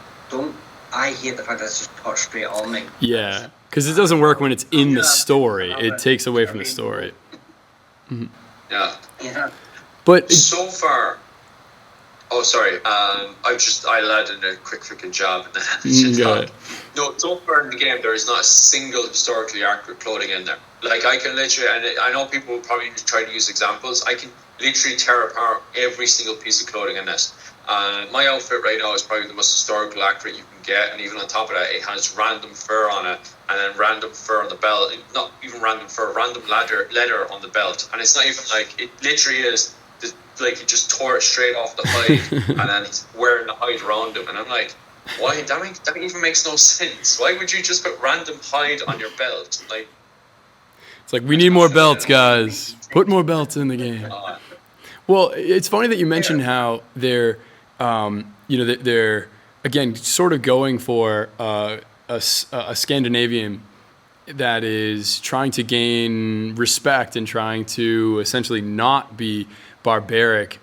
I hate the fact that it's just put straight on me. Yeah. Because it doesn't work when it's in the story. It takes away from the story. Yeah. But so far, oh sorry, I led in a quick freaking jab and then no, so far in the game there is not a single historically accurate clothing in there. Like I can literally, and I know people will probably try to use examples, I can literally tear apart every single piece of clothing in this. My outfit right now is probably the most historical accurate you can get, and even on top of that, it has random fur on it, and then random fur on the belt. Not even random fur, random leather on the belt, and it's not even like, it literally is like he just tore it straight off the hide, and then he's wearing the hide around him, and I'm like, why? That even makes no sense. Why would you just put random hide on your belt? Like, it's like, we need more belts, guys. Put more belts in the game. Well, it's funny that you mentioned how they're, they're again sort of going for a Scandinavian that is trying to gain respect and trying to essentially not be barbaric,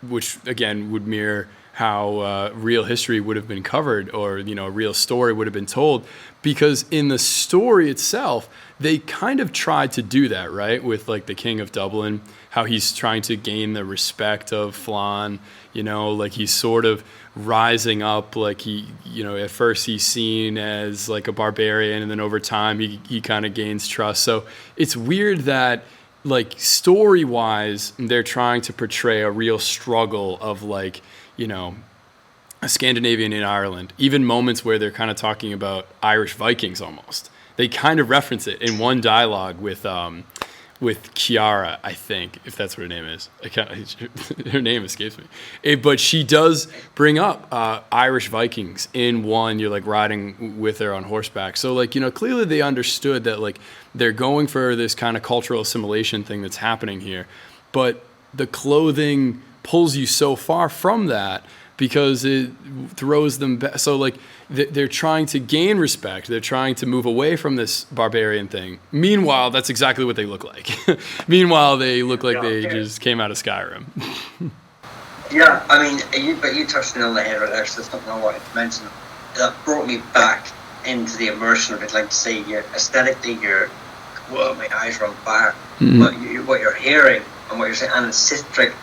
which again would mirror how real history would have been covered, or a real story would have been told, because in the story itself they kind of tried to do that, right, with like the King of Dublin, how he's trying to gain the respect of Flann, like he's sort of rising up, like he, at first he's seen as like a barbarian, and then over time he kind of gains trust. So it's weird that, like, story-wise, they're trying to portray a real struggle of, like, a Scandinavian in Ireland. Even moments where they're kind of talking about Irish Vikings almost. They kind of reference it in one dialogue with Chiara, I think, if that's what her name is. Her name escapes me. But she does bring up Irish Vikings in one. You're like riding with her on horseback. So, like, clearly they understood that, like, they're going for this kind of cultural assimilation thing that's happening here. But the clothing pulls you so far from that because it throws them back. So, like, they're trying to gain respect. They're trying to move away from this barbarian thing. Meanwhile, that's exactly what they look like. Meanwhile, they look like they just came out of Skyrim. Yeah, I mean, you touched on the head right there, so that's something I wanted to mention. That brought me back into the immersion of it. Like, say, aesthetically, well, my eyes are on fire. But what you're hearing and what you're saying, and it's Citric,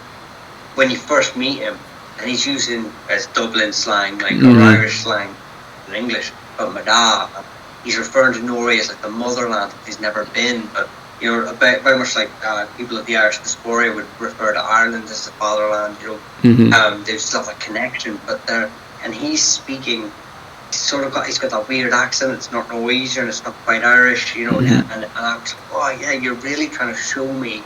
when you first meet him, and he's using as Dublin slang, like, or Irish slang in English, but Madá, he's referring to Norway as like the motherland he's never been, but you're very much like people of the Irish diaspora would refer to Ireland as the fatherland, they still have a connection, but and he's speaking, he's got that weird accent, it's not Norwegian, it's not quite Irish, and I was like, oh yeah, you're really trying to show me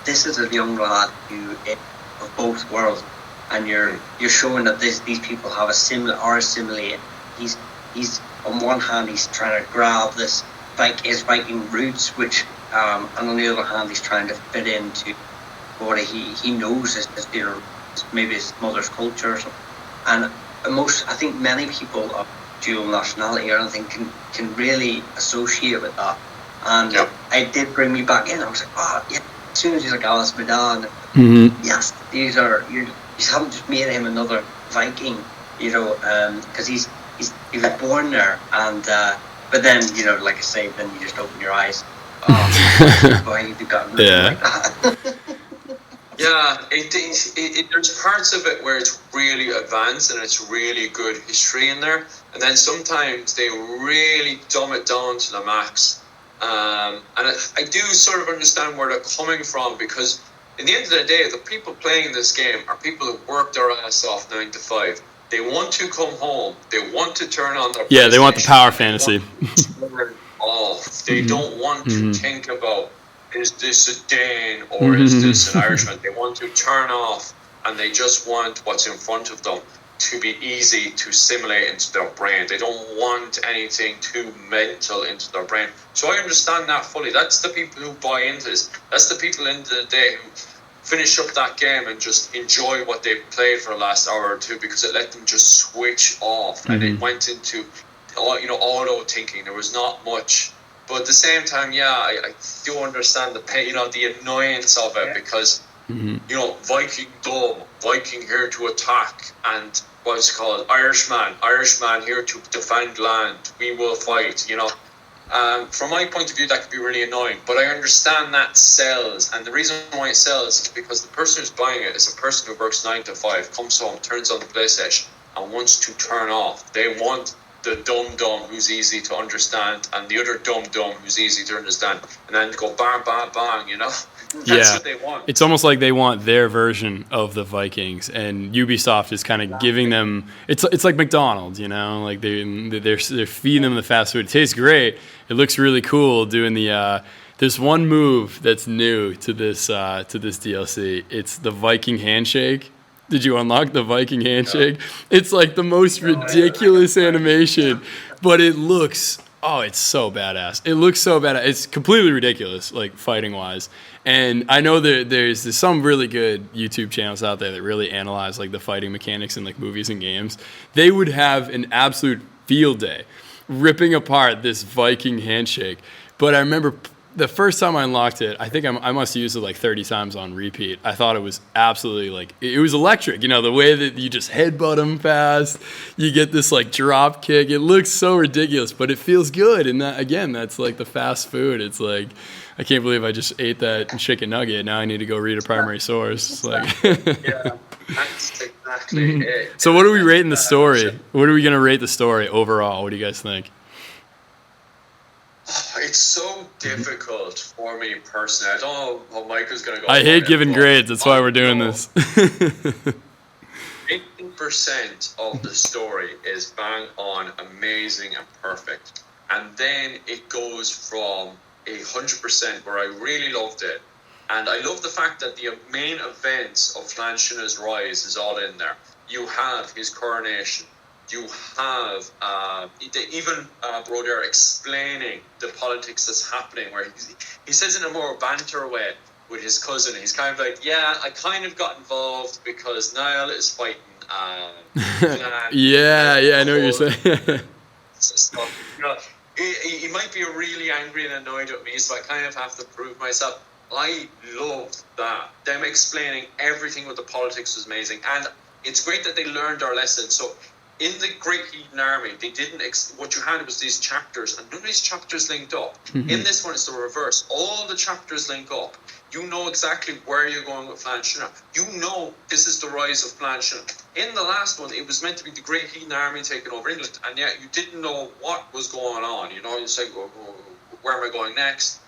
this is a young lad who is of both worlds, and you're showing that these people have assimilated. He's on one hand he's trying to grab his Viking roots, which and on the other hand he's trying to fit into what he knows is maybe his mother's culture or something. And I think many people of dual nationality or anything can really associate with that. And it did bring me back in. I was like, oh yeah. As soon as he's like, oh, that's Madá, yes, you haven't just made him another Viking, because he was born there, and but then like I say, then you just open your eyes. Oh, boy, you've got like that. Yeah, there's parts of it where it's really advanced and it's really good history in there, and then sometimes they really dumb it down to the max. And I do sort of understand where they're coming from, because in the end of the day, the people playing this game are people who work their ass off 9 to 5. They want to come home. They want to turn on their they want the power fantasy. They don't want to think about, is this a Dane or is this an Irishman? They want to turn off, and they just want what's in front of them to be easy to simulate into their brain. They don't want anything too mental into their brain. So I understand that fully. That's the people who buy into this. That's the people in the day who finish up that game and just enjoy what they've played for the last hour or two, because it let them just switch off and it went into auto thinking. There was not much, but at the same time, I do understand the pain, the annoyance of it, because Viking dumb, Viking here to attack, and what's it called, Irishman here to defend land, we will fight, From my point of view, that could be really annoying, but I understand that sells, and the reason why it sells is because the person who's buying it is a person who works 9 to 5, comes home, turns on the PlayStation, and wants to turn off. They want the dumb who's easy to understand, and the other dumb who's easy to understand, and then go bang, bang, bang, That's what they want. It's almost like they want their version of the Vikings, and Ubisoft is kind of giving them. It's like McDonald's, like they're feeding them the fast food. It tastes great. It looks really cool. Doing the there's one move that's new to this DLC. It's the Viking Handshake. Did you unlock the Viking Handshake? No. It's like the most ridiculous animation, but it looks. Oh, it's so badass. It looks so badass. It's completely ridiculous, like, fighting-wise. And I know there's some really good YouTube channels out there that really analyze, like, the fighting mechanics in, like, movies and games. They would have an absolute field day ripping apart this Viking Handshake. But I remember the first time I unlocked it, I think I must have used it, like, 30 times on repeat. I thought it was absolutely, like, it was electric. The way that you just headbutt them fast, you get this, like, drop kick. It looks so ridiculous, but it feels good. And that, again, that's, like, the fast food. It's like, I can't believe I just ate that chicken nugget. Now I need to go read a primary source. It's like yeah, that's exactly it. So what are we rating the story? What are we going to rate the story overall? What do you guys think? It's so difficult for me personally. I don't know how Michael's going to go. I hate giving grades. That's why we're doing this. 80% of the story is bang on, amazing and perfect. And then it goes from 100% where I really loved it. And I love the fact that the main events of Flanshina's rise is all in there. You have his coronation. You have even Broder explaining the politics that's happening, where he says in a more banter way with his cousin. He's kind of like, I kind of got involved because Niall is fighting. I know what you're saying. So, he might be really angry and annoyed at me, so I kind of have to prove myself. I loved that. Them explaining everything with the politics was amazing, and it's great that they learned our lesson. So in the Great Heathen Army, they didn't. What you had was these chapters, and none of these chapters linked up. In this one, it's the reverse. All the chapters link up. You know exactly where you're going with Flanshina. You know this is the rise of Flanshina. In the last one, it was meant to be the Great Heathen Army taking over England, and yet you didn't know what was going on. You know, you say, where am I going next?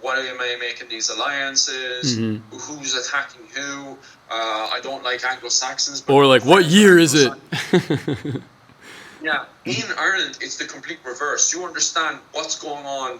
Why am I making these alliances? Who's attacking who? I don't like Anglo-Saxons. Or like, what year is it? Yeah, in Ireland, it's the complete reverse. You understand what's going on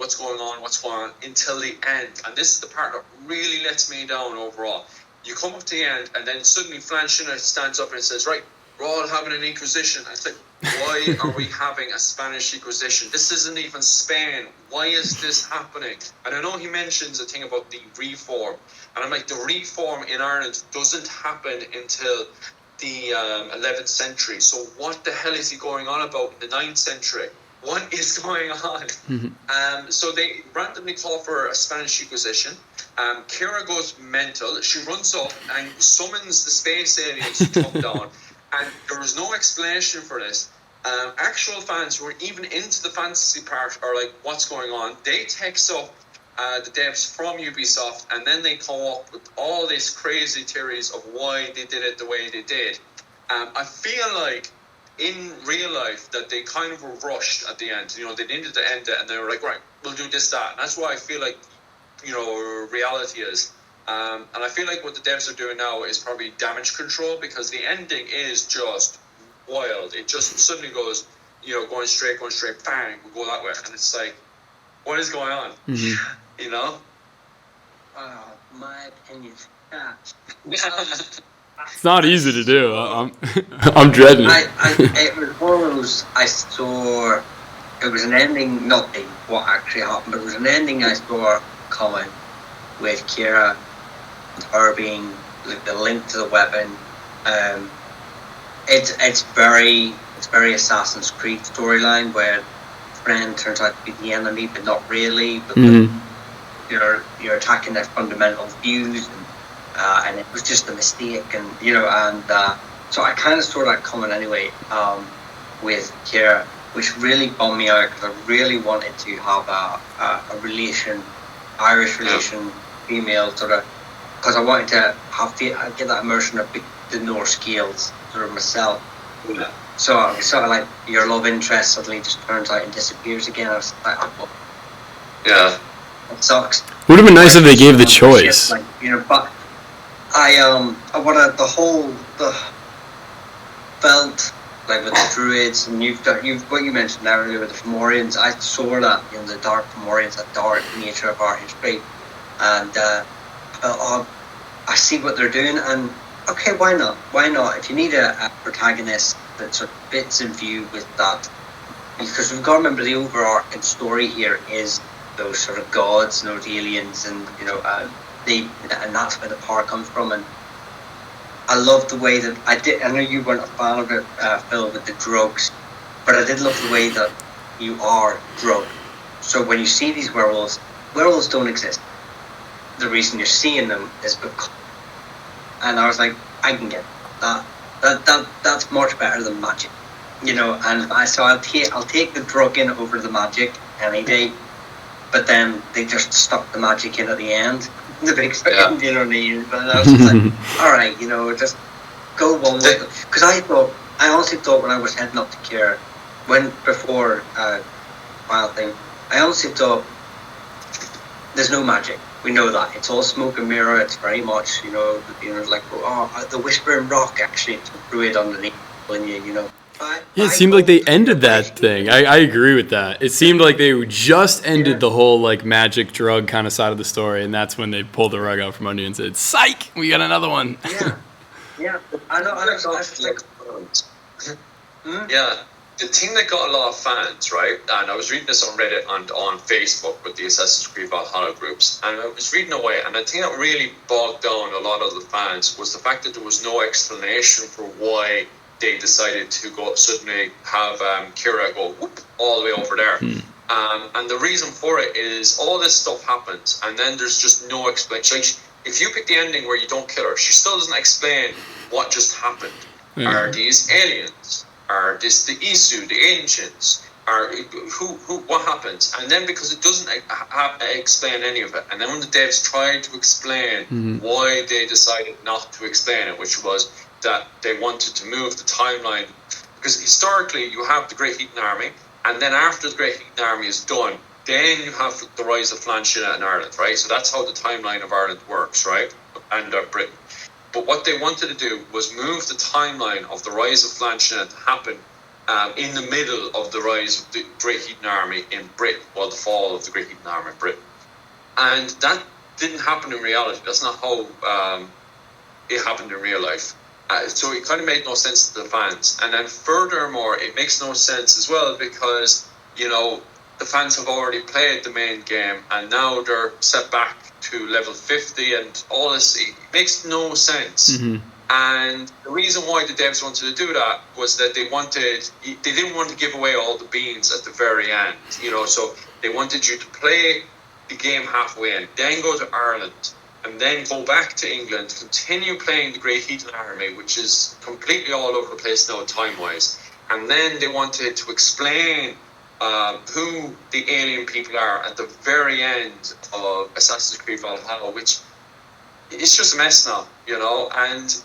until the end. And this is the part that really lets me down overall. You come up to the end, and then suddenly Flanshina stands up and says, right, we're all having an Inquisition. And it's like, why are we having a Spanish Inquisition? This isn't even Spain. Why is this happening? And I know he mentions a thing about the reform. And I'm like, the reform in Ireland doesn't happen until the 11th century. So what the hell is he going on about in the 9th century? What is going on? So they randomly call for a Spanish Inquisition. Kira goes mental. She runs up and summons the space aliens to come down. And there was no explanation for this. Actual fans who are even into the fantasy part are like, what's going on? They text up the devs from Ubisoft, and then they come up with all these crazy theories of why they did it the way they did. I feel like in real life that they kind of were rushed at the end. You know, they needed to end it, and they were like, right, we'll do this, that. And that's why I feel like, you know, reality is. And I feel like what the devs are doing now is probably damage control, because the ending is just wild. It just suddenly goes, you know, going straight, bang, we'll go that way. And it's like, what is going on? You know? My opinion. It's not easy to do. I'm dreading it. It was one of those I saw. It was an ending, not what actually happened, but it was an ending I saw coming with Kira, her being like the link to the weapon. It's very Assassin's Creed storyline where friend turns out to be the enemy, but not really. But you're attacking their fundamental views, and it was just a mistake, and you know, and so I kind of saw that coming anyway. With Kira, which really bummed me out because I really wanted to have a relation, Irish relation, female sort of, because I wanted to get that immersion of the Norse Gaels sort of myself. Yeah. So it's sort of like your love interest suddenly just turns out and disappears again. I was like, oh, yeah, it sucks. Would have been nice if they gave the choice. Like, you know, but I felt like with the Druids, and what you mentioned earlier with the Fomorians, I saw that, you know, the dark Fomorians, that dark nature of our history, and I see what they're doing, and okay, why not? Why not? If you need a protagonist that sort of fits in view with that, because we've got to remember the overarching story here is those sort of gods and those aliens, and you know, and that's where the power comes from. And I love the way that I know you weren't a fan of it, Phil, with the drugs, but I did love the way that you are drugged. So when you see these werewolves don't exist. The reason you're seeing them is because, and I was like, I can get that. That's much better than magic, you know. And I'll take the drug in over the magic any day. But then they just stuck the magic in at the end. The big thing, you know what I mean? But I was just like, all right, you know, just go one way. Because I honestly thought when I was heading up to Kira, before Wild Thing, I honestly thought there's no magic. We know that it's all smoke and mirror. It's very much, you know, like the Whispering Rock actually, it's a druid underneath, you know. Yeah, it seemed like they ended that thing. I agree with that. It seemed like they just ended the whole like magic drug kind of side of the story, and that's when they pulled the rug out from under you and said, "Psych, we got another one." Yeah. I know. Yeah. The thing that got a lot of fans, right, and I was reading this on Reddit and on Facebook with the Assassin's Creed Valhalla groups, and I was reading away, and the thing that really bogged down a lot of the fans was the fact that there was no explanation for why they decided to go suddenly have Kira go whoop, all the way over there. And the reason for it is all this stuff happens, and then there's just no explanation. Like, if you pick the ending where you don't kill her, she still doesn't explain what just happened. Are these aliens? Are this the Isu, the ancients? Are what happens? And then because it doesn't explain any of it, and then when the devs tried to explain why they decided not to explain it, which was that they wanted to move the timeline, because historically you have the Great Heathen Army, and then after the Great Heathen Army is done, then you have the rise of Flanchina in Ireland, right? So that's how the timeline of Ireland works, right? And Britain. But what they wanted to do was move the timeline of the rise of Flanchina to happen in the middle of the rise of the Great Heathen Army in Britain, or the fall of the Great Heathen Army in Britain. And that didn't happen in reality. That's not how it happened in real life. So it kind of made no sense to the fans. And then furthermore, it makes no sense as well because, you know, the fans have already played the main game and now they're set back to level 50 and all this. It makes no sense. And the reason why the devs wanted to do that was that they didn't want to give away all the beans at the very end, you know, so they wanted you to play the game halfway in, then go to Ireland, and then go back to England, continue playing the Great Heathen Army, which is completely all over the place now time-wise, and then they wanted to explain who the alien people are at the very end of Assassin's Creed Valhalla, which it's just a mess now, you know, and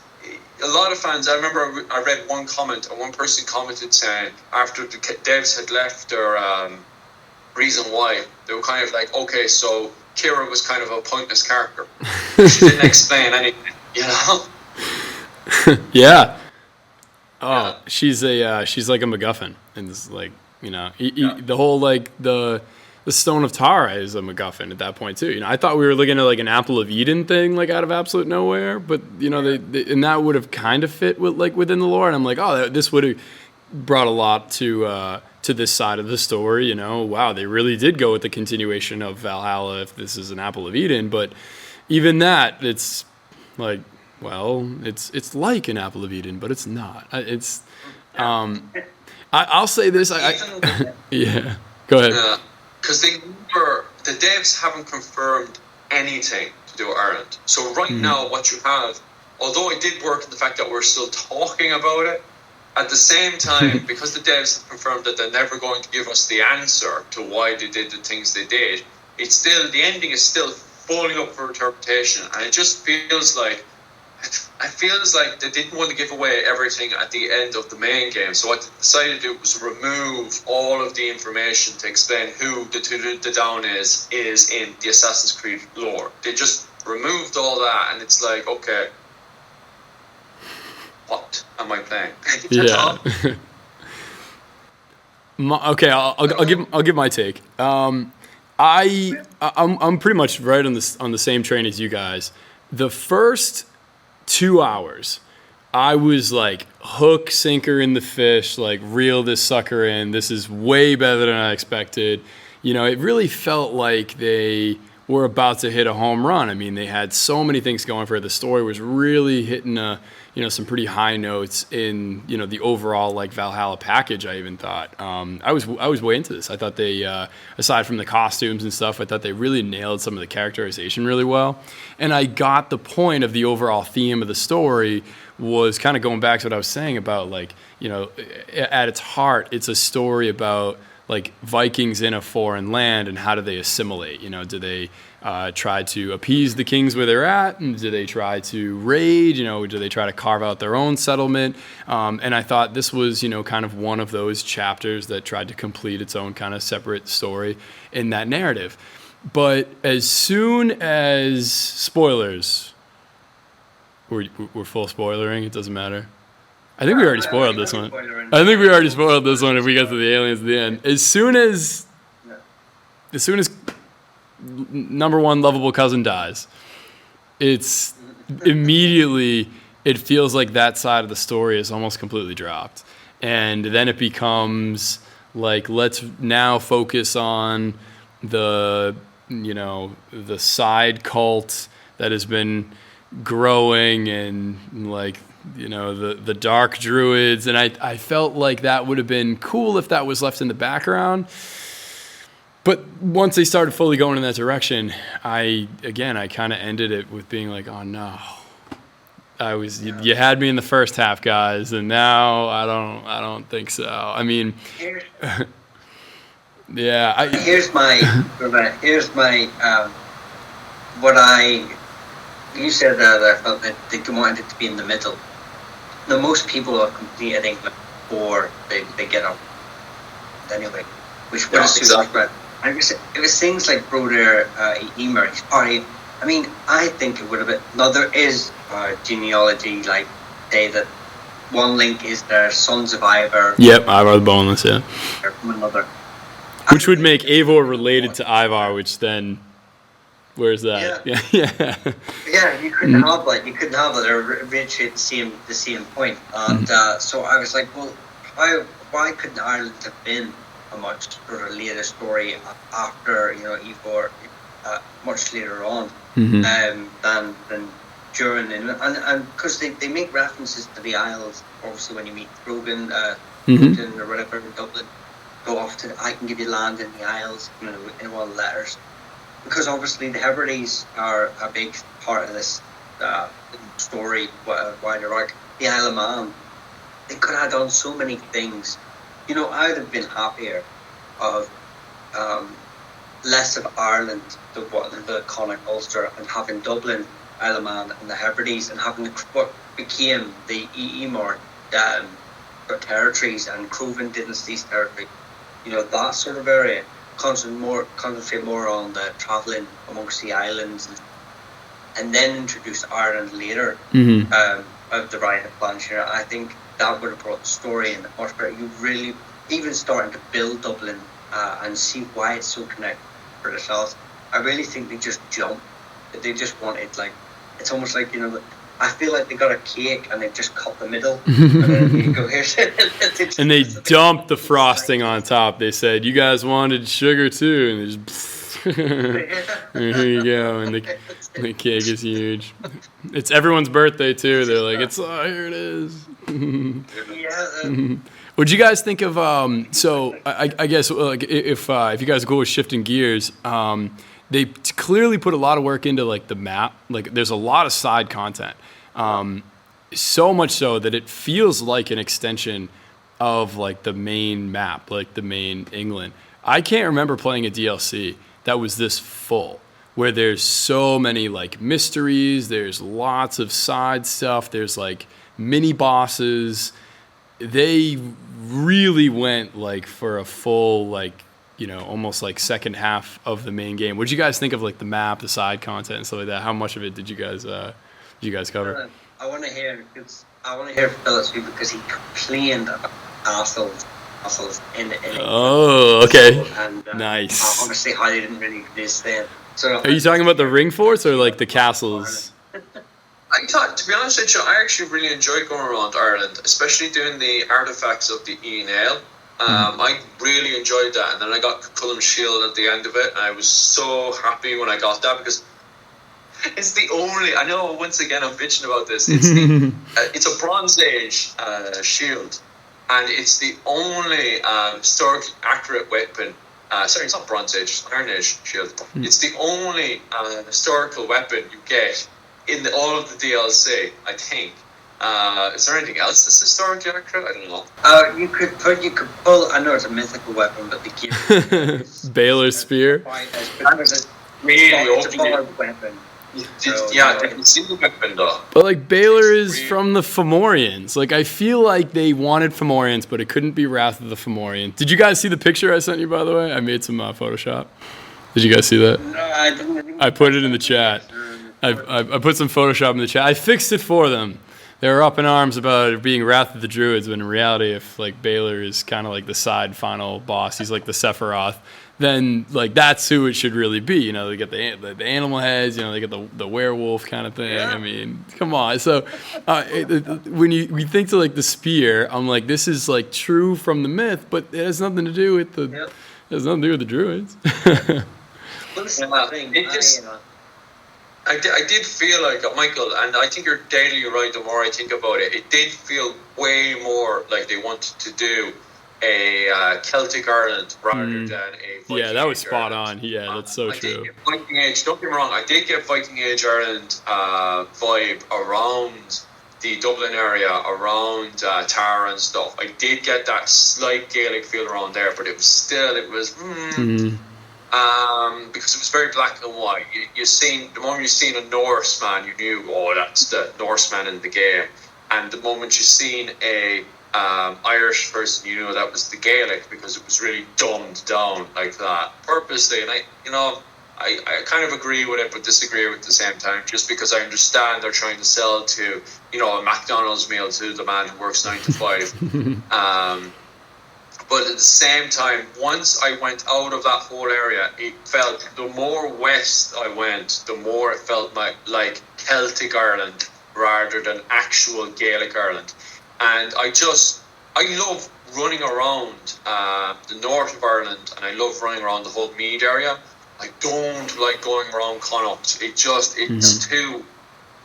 a lot of fans, I remember I read one comment, and one person commented saying after the devs had left their reason why, they were kind of like, okay, so Kira was kind of a pointless character. She didn't explain anything, you know? Yeah. Oh, she's like a MacGuffin, and it's like, you know, the whole like the Stone of Tara is a MacGuffin at that point too. You know, I thought we were looking at like an Apple of Eden thing, like out of absolute nowhere, but you know, they and that would have kind of fit with like within the lore. And I'm like, oh, this would have brought a lot to this side of the story. You know, wow, they really did go with the continuation of Valhalla if this is an Apple of Eden. But even that, it's like, well, it's like an Apple of Eden, but it's not. I'll say this. Yeah, go ahead. Yeah. Because the devs haven't confirmed anything to do with Ireland. So right now, what you have, although it did work in the fact that we're still talking about it, at the same time, because the devs have confirmed that they're never going to give us the answer to why they did the things they did, the ending is still falling up for interpretation, and it just feels like they didn't want to give away everything at the end of the main game. So what they decided to do was remove all of the information to explain who the Down is in the Assassin's Creed lore. They just removed all that, and it's like, okay, what am I playing? Yeah. Okay, I'll give my take. I'm pretty much right on the same train as you guys. The first 2 hours, I was like hook, sinker in the fish, like reel this sucker in. This is way better than I expected. You know, it really felt like they were about to hit a home run. I mean, they had so many things going for it. The story was really hitting some pretty high notes in, you know, the overall like Valhalla package. I even thought I was way into this. I thought they, aside from the costumes and stuff, I thought they really nailed some of the characterization really well. And I got the point of the overall theme of the story was kind of going back to what I was saying about, like, you know, at its heart, it's a story about like Vikings in a foreign land and how do they assimilate? You know, do they try to appease the kings where they're at, and do they try to raid? You know, do they try to carve out their own settlement? And I thought this was, you know, kind of one of those chapters that tried to complete its own kind of separate story in that narrative. But as soon as spoilers, we're full spoilering. It doesn't matter. I think we already spoiled this one. I think we already spoiled this one if we get to the aliens at the end. As soon as number one lovable cousin dies, it's immediately, it feels like that side of the story is almost completely dropped. And then it becomes like, let's now focus on the side cult that has been growing, and like, you know, the dark druids. And I felt like that would have been cool if that was left in the background. But once they started fully going in that direction, I kind of ended it with being like, oh no, You had me in the first half, guys, and now I don't think so. I mean, yeah. Here's my what you said that I felt that they wanted it to be in the middle. Now, most people are complete, I think, before they get up. Anyway, which was exactly. And it was things like Broder Emer. I mean, I think it would have been. Now, there is genealogy, like say that one link is their sons of Ivar. Yep, Ivar the Boneless, yeah. From another. Which would make Eivor related to Ivar, which then. Where's that? Yeah. Yeah, you couldn't have that. You couldn't have that. They're eventually at the same point. And so I was like, well, why couldn't Ireland have been a much sort of later story after Eivor, much later on than during and because they make references to the Isles. Obviously, when you meet Rogan, Dublin or whatever in Dublin, go off to I can give you land in the Isles in one of the letters. Because obviously the Hebrides are a big part of this story, wider arc. The Isle of Man, they could have done so many things. I would have been happier of less of Ireland, the Connacht Ulster, and having Dublin, Isle of Man, and the Hebrides, and having what became the Eemor territories and Crovan Dynasty's territory. That sort of area. Concentrate more on the travelling amongst the islands, and then introduce Ireland later of the Ryan of Blanchard. I think that would have brought the story in much better. You really even starting to build Dublin and see why it's so connected for themselves. I really think they just jumped. They just wanted it's almost like I feel like they got a cake and they just cut the middle. And then you go here. And they dumped the frosting on top. They said, "You guys wanted sugar too," and they just and here you go. And the cake is huge. It's everyone's birthday too. They're like, "It's here it is." What'd you guys think of? So I guess if you guys go with shifting gears. They clearly put a lot of work into the map. There's a lot of side content, so much so that it feels like an extension of the main map, the main England. I can't remember playing a DLC that was this full, where there's so many mysteries. There's lots of side stuff. There's mini bosses. They really went for a full almost second half of the main game. What did you guys think of the map, the side content, and stuff like that? How much of it did you guys cover? I want to hear Philip's view because he complained about castles in Oh, okay. And, nice. Obviously, how they didn't really exist then. So are you talking about the ring forts or the castles? To be honest with you, I actually really enjoyed going around Ireland, especially doing the artifacts of the Ian. I really enjoyed that, and then I got Cullum's Shield at the end of it, and I was so happy when I got that because it's the only. I know once again I'm bitching about this. It's it's a Bronze Age shield, and it's the only historically accurate weapon. Sorry, it's not Bronze Age, it's Iron Age shield. It's the only historical weapon you get in all of the DLC, I think. Is there anything else that's historically accurate? I don't know. You could pull. I know it's a mythical weapon, but the key. Baylor's spear. It's a powered weapon. Didn't see the weapon though. But Baylor is from the Fomorians. I feel like they wanted Fomorians, but it couldn't be Wrath of the Fomorian. Did you guys see the picture I sent you? By the way, I made some Photoshop. Did you guys see that? No, I didn't. I put it in the chat. I put some Photoshop in the chat. I fixed it for them. They were up in arms about it being Wrath of the Druids, when in reality, if Baylor is kind of the side final boss, he's the Sephiroth, then that's who it should really be. They get the animal heads, they get the werewolf kind of thing. Yeah. I mean, come on. So when we think to the spear, I'm this is true from the myth, but it has nothing to do with the Druids. I did feel Michael, and I think you're daily right. The more I think about it, it did feel way more like they wanted to do a Celtic Ireland rather than a Viking Yeah, that was Age spot Ireland. on. Yeah, that's so I true. did get Viking Age. Don't get me wrong. I did get Viking Age Ireland vibe around the Dublin area, around Tara and stuff. I did get that slight Gaelic feel around there, but it was because it was very black and white. The moment you seen a Norseman, you knew, oh, that's the Norseman in the game. And the moment you seen a Irish person, you knew that was the Gaelic, because it was really dumbed down like that purposely. And I kind of agree with it, but disagree with it at the same time, just because I understand they're trying to sell to, a McDonald's meal to the man who works 9 to 5. But at the same time, once I went out of that whole area, it felt, the more west I went, the more it felt like Celtic Ireland rather than actual Gaelic Ireland. And I love running around the north of Ireland, and I love running around the whole Meath area. I don't like going around Connacht. It's too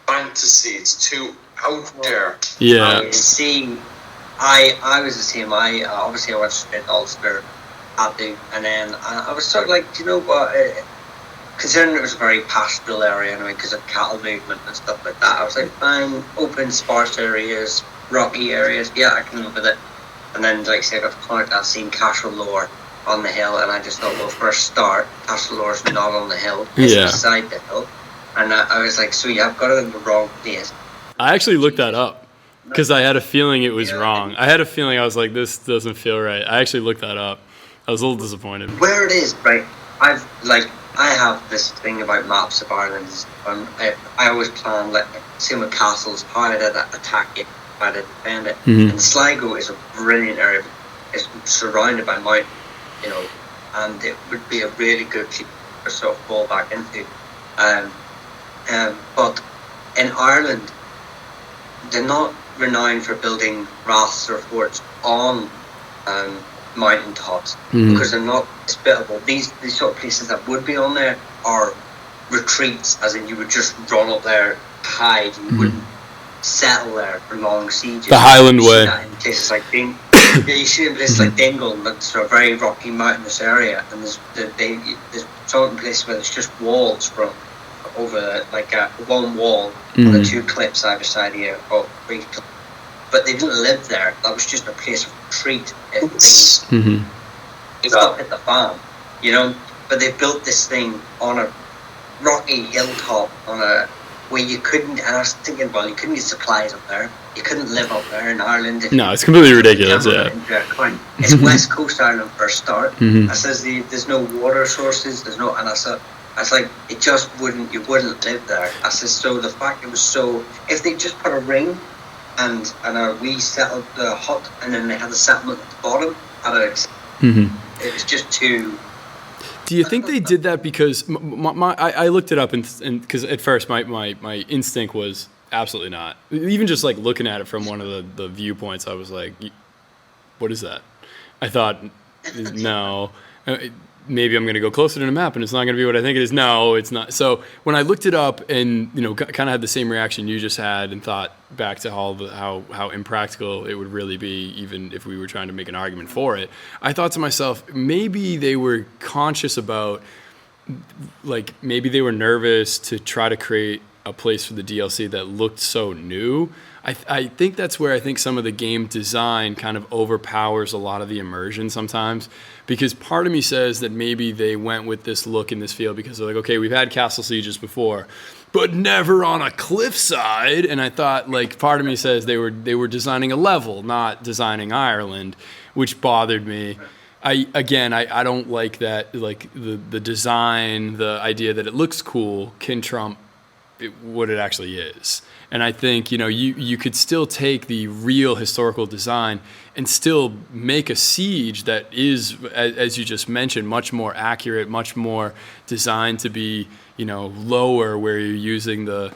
fantasy. It's too out there. Yeah. See, I was the same. Obviously I went straight to Ulster, and then I was sort of like, considering it was a very pastoral area anyway, because of cattle movement and stuff like that, I was like, fine, open, sparse areas, rocky areas, yeah, I can live with it. And then, like I say, I got to Connacht, I've seen Cashel Lower on the hill, and I just thought, well, for a start, Cashel Lower's not on the hill, it's beside the hill. And I was like, so yeah, I've got it in the wrong place. I actually looked that up, because I had a feeling it was wrong. I had a feeling, I was like, this doesn't feel right. I actually looked that up. I was a little disappointed. Where it is, right, I have this thing about maps of Ireland. I always plan, like, same with castles, how to attack it, how to defend it. And Sligo is a brilliant area. It's surrounded by mountains, and it would be a really good place to sort of fall back into. But in Ireland, they're not renowned for building raths or forts on mountain tops, because they're not hospitable. These sort of places that would be on there are retreats, as in you would just run up there, hide, and you wouldn't settle there for long sieges. The Highland Way. In places like you see in places like Dingle, that's a very rocky mountainous area, and there's certain places where there's just walls from over one wall on the two cliffs either side of you, or 3 cliffs. But they didn't live there. That was just a place of retreat if things stuck at the farm, But they built this thing on a rocky hilltop where you couldn't. And I was thinking, well, you couldn't get supplies up there. You couldn't live up there in Ireland. No, it's completely ridiculous. Yeah. It's West Coast Ireland for a start. I says there's no water sources. There's no, and I said, it just wouldn't. You wouldn't live there. I says, so the fact it was so. If they just put a ring. And we settled the hut, and then they had the settlement at the bottom. It was just too. Do you think they did that because I looked it up and because at first my instinct was absolutely not. Even just like looking at it from one of the viewpoints, I was like, what is that? I thought, no. Maybe I'm going to go closer to the map and it's not going to be what I think it is. No, it's not. So when I looked it up and, kind of had the same reaction you just had and thought back to how impractical it would really be, even if we were trying to make an argument for it, I thought to myself, maybe they were conscious about, like, maybe they were nervous to try to create a place for the DLC that looked so new. I think that's where I think some of the game design kind of overpowers a lot of the immersion sometimes, because part of me says that maybe they went with this look and this feel because they're like, okay, we've had castle sieges before, but never on a cliffside. And I thought, like, part of me says they were designing a level, not designing Ireland, which bothered me. I don't like that, like the design, the idea that it looks cool can trump what it actually is. And I think, you could still take the real historical design and still make a siege that is, as you just mentioned, much more accurate, much more designed to be, lower, where you're using the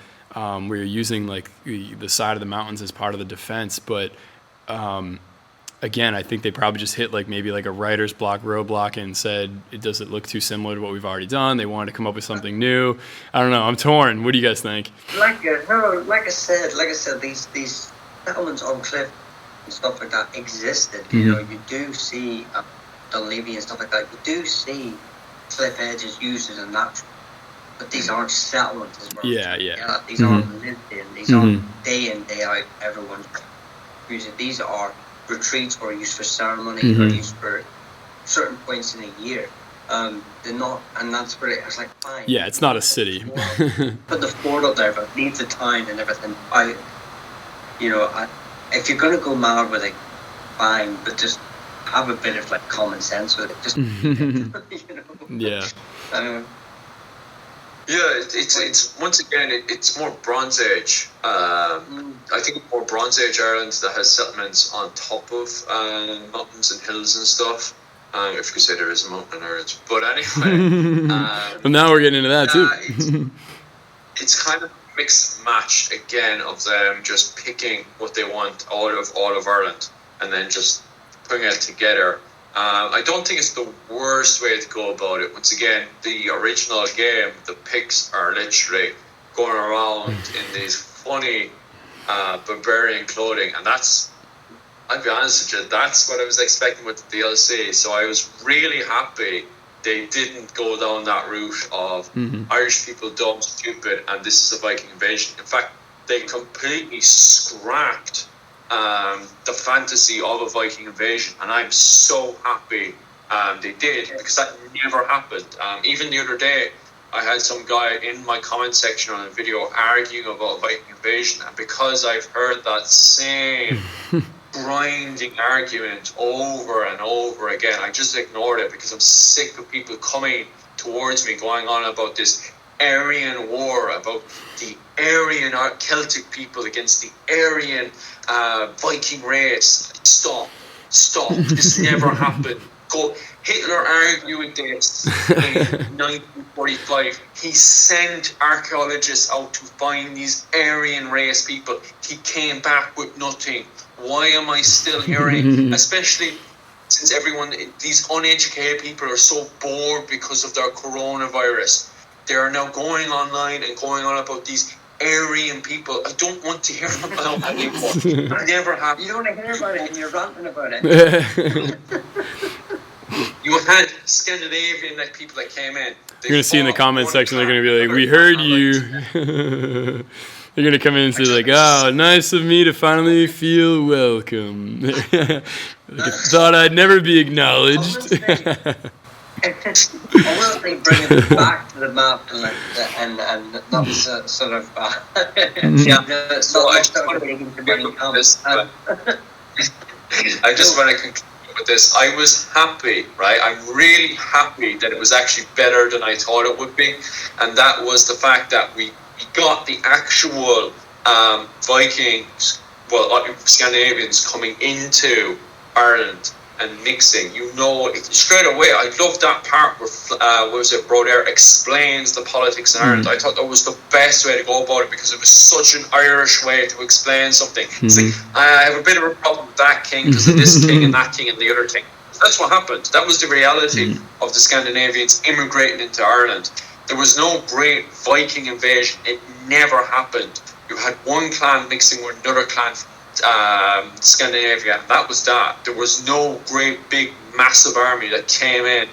side of the mountains as part of the defense. But again, I think they probably just hit maybe a writer's block, roadblock, and said, does it look too similar to what we've already done? They wanted to come up with something new. I don't know. I'm torn. What do you guys think? Like I said, these settlements on cliff, and stuff like that existed. You know, you do see Dunleavy and stuff like that. You do see cliff edges used as a natural, but these aren't settlements as well. Yeah. These aren't lived in. These aren't day in, day out. Everyone's using. These are retreats or used for ceremony or used for certain points in a year. They're not, and that's where I was like, fine. Yeah, it's not a city. Put the fort up there, but it needs a town and everything. If you're gonna go mad with it, fine, but just have a bit of like common sense with it. Just Yeah. It's once again it's more Bronze Age. I think more Bronze Age Ireland that has settlements on top of mountains and hills and stuff. If you could say there is a mountain in Ireland, but anyway. Well, now we're getting into that too. It's kind of mixed match again of them just picking what they want out of all of Ireland and then just putting it together. I don't think it's the worst way to go about it. Once again, the original game, the picks are literally going around in these funny barbarian clothing, and I'll be honest with you, that's what I was expecting with the DLC. So I was really happy they didn't go down that route of Irish people dumb, stupid, and this is a Viking invasion. In fact, they completely scrapped the fantasy of a Viking invasion, and I'm so happy they did, because that never happened. Even the other day, I had some guy in my comment section on a video arguing about Viking invasion, and because I've heard that same grinding argument over and over again, I just ignored it because I'm sick of people coming towards me going on about this Aryan war, about the Aryan Celtic people against the Aryan Viking race. Stop. This never happened. Hitler argued this in 1945. He sent archaeologists out to find these Aryan race people. He came back with nothing. Why am I still hearing, especially since these uneducated people are so bored because of their coronavirus. They are now going online and going on about these Aryan people. I don't want to hear about that anymore. I never have. You don't want to hear about it and you're ranting about it. You had Scandinavian people that came in. You're going to see in the comment section, they're going to be like, we heard you. They're going to come in and say like, oh, nice of me to finally feel welcome. Thought I'd never be acknowledged. I will say bring it back to the map and not sort of I just want to conclude with this. I was happy, right? I'm really happy that it was actually better than I thought it would be, and that was the fact that we got the actual Vikings, Scandinavians coming into Ireland and mixing. Straight away, I loved that part where Broder explains the politics in Ireland. I thought that was the best way to go about it because it was such an Irish way to explain something. It's like, I have a bit of a problem with that king because of this king and that king and the other king. That's what happened. That was the reality of the Scandinavians immigrating into Ireland. There was no great Viking invasion. It never happened. You had one clan mixing with another clan from Scandinavia, and that was that. There was no great, big, massive army that came in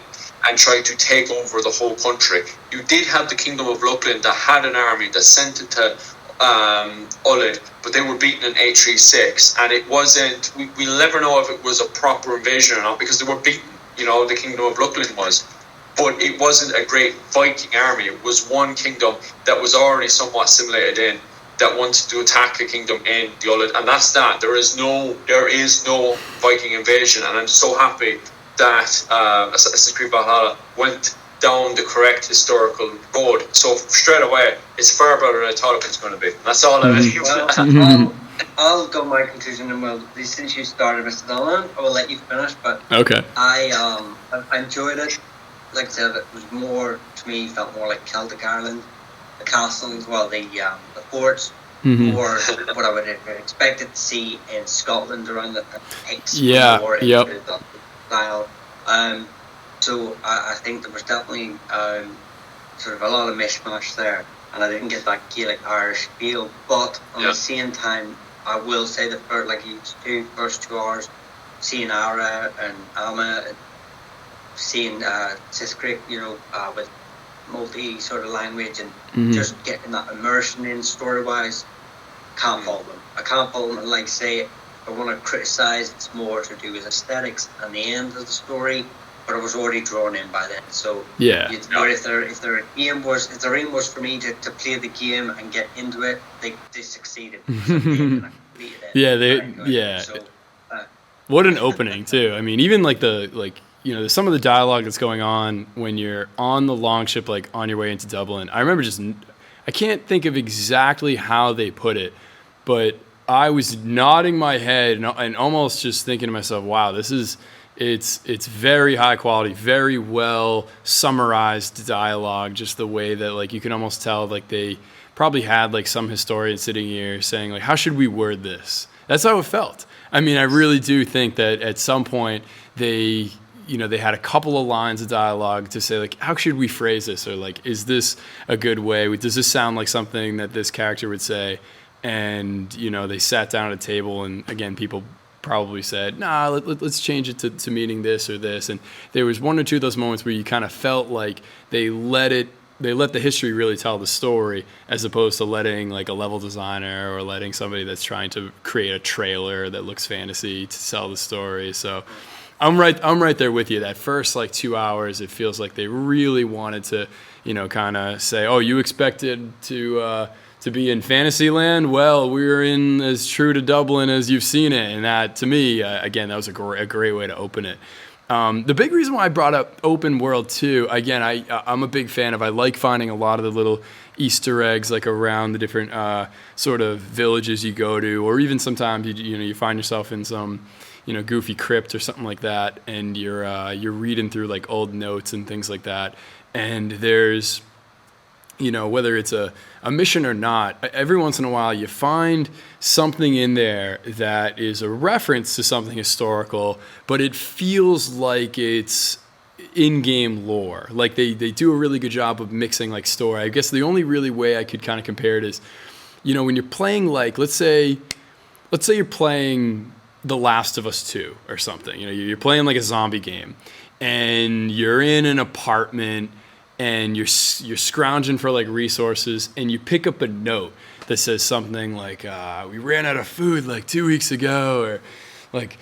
and tried to take over the whole country. You did have the Kingdom of Luckland that had an army that sent it to Ullid, but they were beaten in 836, and it wasn't. We'll never know if it was a proper invasion or not because they were beaten. The Kingdom of Luckland was. But it wasn't a great Viking army. It was one kingdom that was already somewhat assimilated in, that wanted to attack a kingdom in the Ullid, and that's that. There is no Viking invasion, and I'm so happy that Assassin's Creed Valhalla went down the correct historical road. So straight away, it's far better than I thought it was going to be. And that's all I Well, I'll go my conclusion, and since you started, Mr. Donlon, I will let you finish. But okay, I enjoyed it. Like I said, it was more, to me, felt more like Celtic Ireland. The castles, the forts, or what I would have expected to see in Scotland around the Picts war style. So I think there was definitely sort of a lot of mishmash there, and I didn't get that Gaelic Irish feel. But at the same time, I will say the first, like first 2 hours, seeing Ara and Alma, and seeing Siskrik, with multi sort of language, and just getting that immersion in story wise, can't fault them. I can't fault them. And like say, I want to criticize, it's more to do with aesthetics and the end of the story. But I was already drawn in by then. So yeah. If their aim was for me to play the game and get into it, they succeeded. So, what an opening too. I mean, even some of the dialogue that's going on when you're on the longship, like on your way into Dublin. I remember I can't think of exactly how they put it, but I was nodding my head and almost just thinking to myself, wow, it's very high quality, very well summarized dialogue, just the way that like you can almost tell like they probably had like some historian sitting here saying like, how should we word this? That's how it felt. I mean, I really do think that at some point they had a couple of lines of dialogue to say like, how should we phrase this? Or like, is this a good way? Does this sound like something that this character would say? And, they sat down at a table and again, people probably said, nah, let's change it to meaning this or this. And there was one or two of those moments where you kind of felt like they let the history really tell the story, as opposed to letting like a level designer or letting somebody that's trying to create a trailer that looks fantasy to tell the story. So I'm right there with you. That first like 2 hours, it feels like they really wanted to, kind of say, oh, you expected to be in Fantasyland? Well, we're in as true to Dublin as you've seen it. And that, to me, again, that was a great way to open it. The big reason why I brought up open world too, again, I'm a big fan of, I like finding a lot of the little Easter eggs like around the different sort of villages you go to, or even sometimes you find yourself in some goofy crypt or something like that, and you're reading through like old notes and things like that, and there's whether it's a mission or not, every once in a while you find something in there that is a reference to something historical, but it feels like it's in-game lore. Like they do a really good job of mixing like story. I guess the only really way I could kind of compare it is, when you're playing like, let's say you're playing The Last of Us 2 or something. You're playing like a zombie game, and you're in an apartment, and you're scrounging for like resources, and you pick up a note that says something like, we ran out of food like 2 weeks ago, or like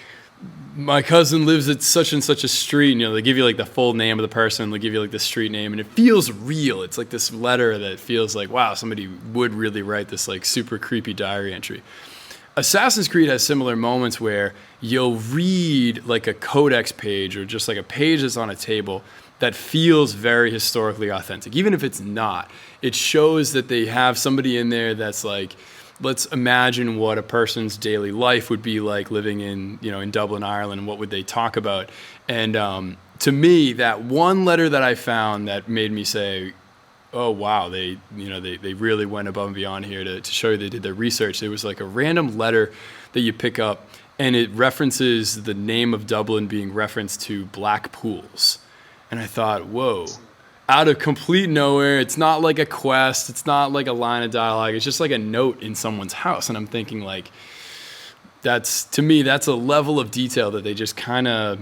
my cousin lives at such and such a street, and they give you like the full name of the person, they give you like the street name, and it feels real. It's like this letter that feels like, wow, somebody would really write this like super creepy diary entry. Assassin's Creed has similar moments where you'll read like a codex page or just like a page that's on a table that feels very historically authentic. Even if it's not, it shows that they have somebody in there that's like, let's imagine what a person's daily life would be like living in Dublin, Ireland, and what would they talk about. And to me, that one letter that I found that made me say, oh wow, they really went above and beyond here to show you they did their research. There was like a random letter that you pick up, and it references the name of Dublin being referenced to black pools. And I thought, whoa, out of complete nowhere. It's not like a quest. It's not like a line of dialogue. It's just like a note in someone's house. And I'm thinking like, to me, that's a level of detail that they just kind of,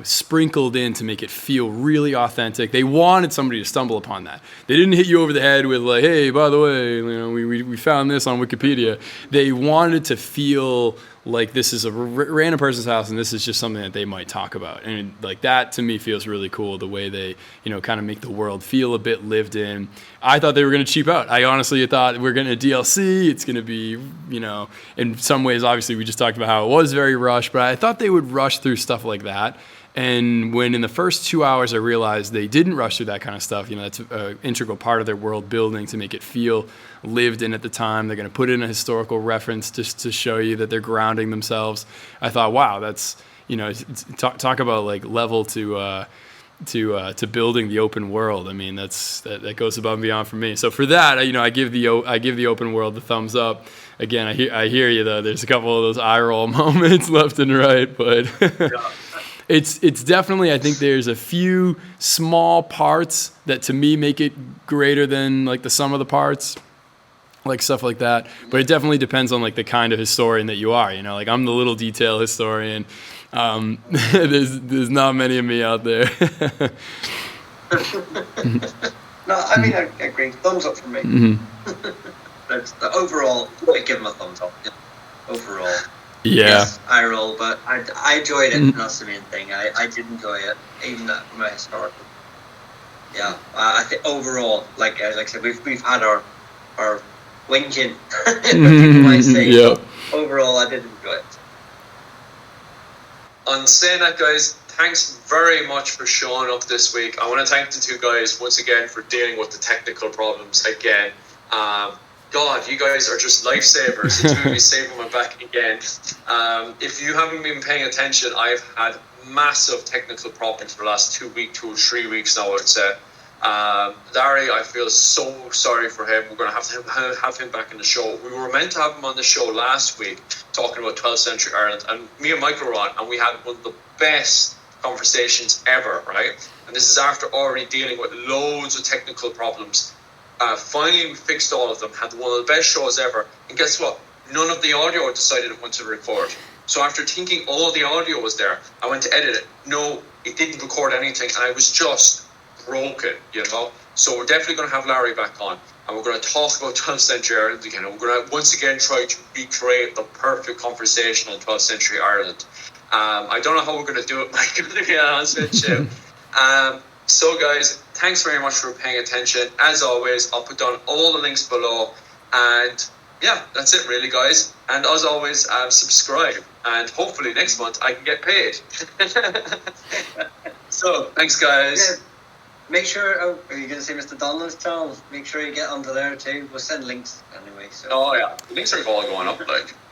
sprinkled in to make it feel really authentic. They wanted somebody to stumble upon that. They didn't hit you over the head with like, hey, by the way, we found this on Wikipedia. They wanted to feel like this is a random person's house and this is just something that they might talk about. And like that to me feels really cool, the way they, kind of make the world feel a bit lived in. I thought they were going to cheap out. I honestly thought we're going to DLC. It's going to be, in some ways, obviously we just talked about how it was very rushed, but I thought they would rush through stuff like that. And when in the first 2 hours I realized they didn't rush through that kind of stuff, that's an integral part of their world building to make it feel lived in at the time. They're going to put in a historical reference just to show you that they're grounding themselves. I thought, wow, that's, talk about like level to building the open world. I mean, that goes above and beyond for me. So for that, I give the open world the thumbs up. Again, I hear you though. There's a couple of those eye roll moments left and right, but it's definitely, I think there's a few small parts that to me make it greater than like the sum of the parts. like stuff like that. But it definitely depends on like the kind of historian that you are. You know, like I'm the little detail historian. There's not many of me out there. No, I mean, I agree. Thumbs up from me. Overall, I give him a thumbs up. Yeah. Overall. Yeah. Yes, I roll, but I enjoyed it. That's the main thing. I did enjoy it, even from a historical. Yeah, I think overall, like I said, we've had our whinging, people might say. Yeah. Overall, I did enjoy it. On saying that, guys, thanks very much for showing up this week. I want to thank the two guys once again for dealing with the technical problems again. God, you guys are just lifesavers. The two of you saving my back again. If you haven't been paying attention, I've had massive technical problems for the last 2 or 3 weeks now, I would say. Larry, I feel so sorry for him. We're going to have him back in the show. We were meant to have him on the show last week talking about 12th century Ireland, and me and Michael were on, and we had one of the best conversations ever, right? And this is after already dealing with loads of technical problems. Finally, we fixed all of them, had one of the best shows ever, and guess what? None of the audio decided it went to record. So after thinking all the audio was there, I went to edit it. No, it didn't record anything, and I was just broken, you know. So we're definitely going to have Larry back on, and we're going to talk about 12th century Ireland again, and we're going to once again try to recreate the perfect conversation on 12th century Ireland. I don't know how we're going to do it, Mike, to be honest with you. So guys, thanks very much for paying attention. As always, I'll put down all the links below, and yeah, that's it really, guys. And as always, subscribe, and hopefully next month I can get paid. So thanks, guys. Yeah. Make sure, are you going to say Mister Donlon's channel? Make sure you get onto there too. We'll send links anyway. So. Oh yeah, the links are all going up, like.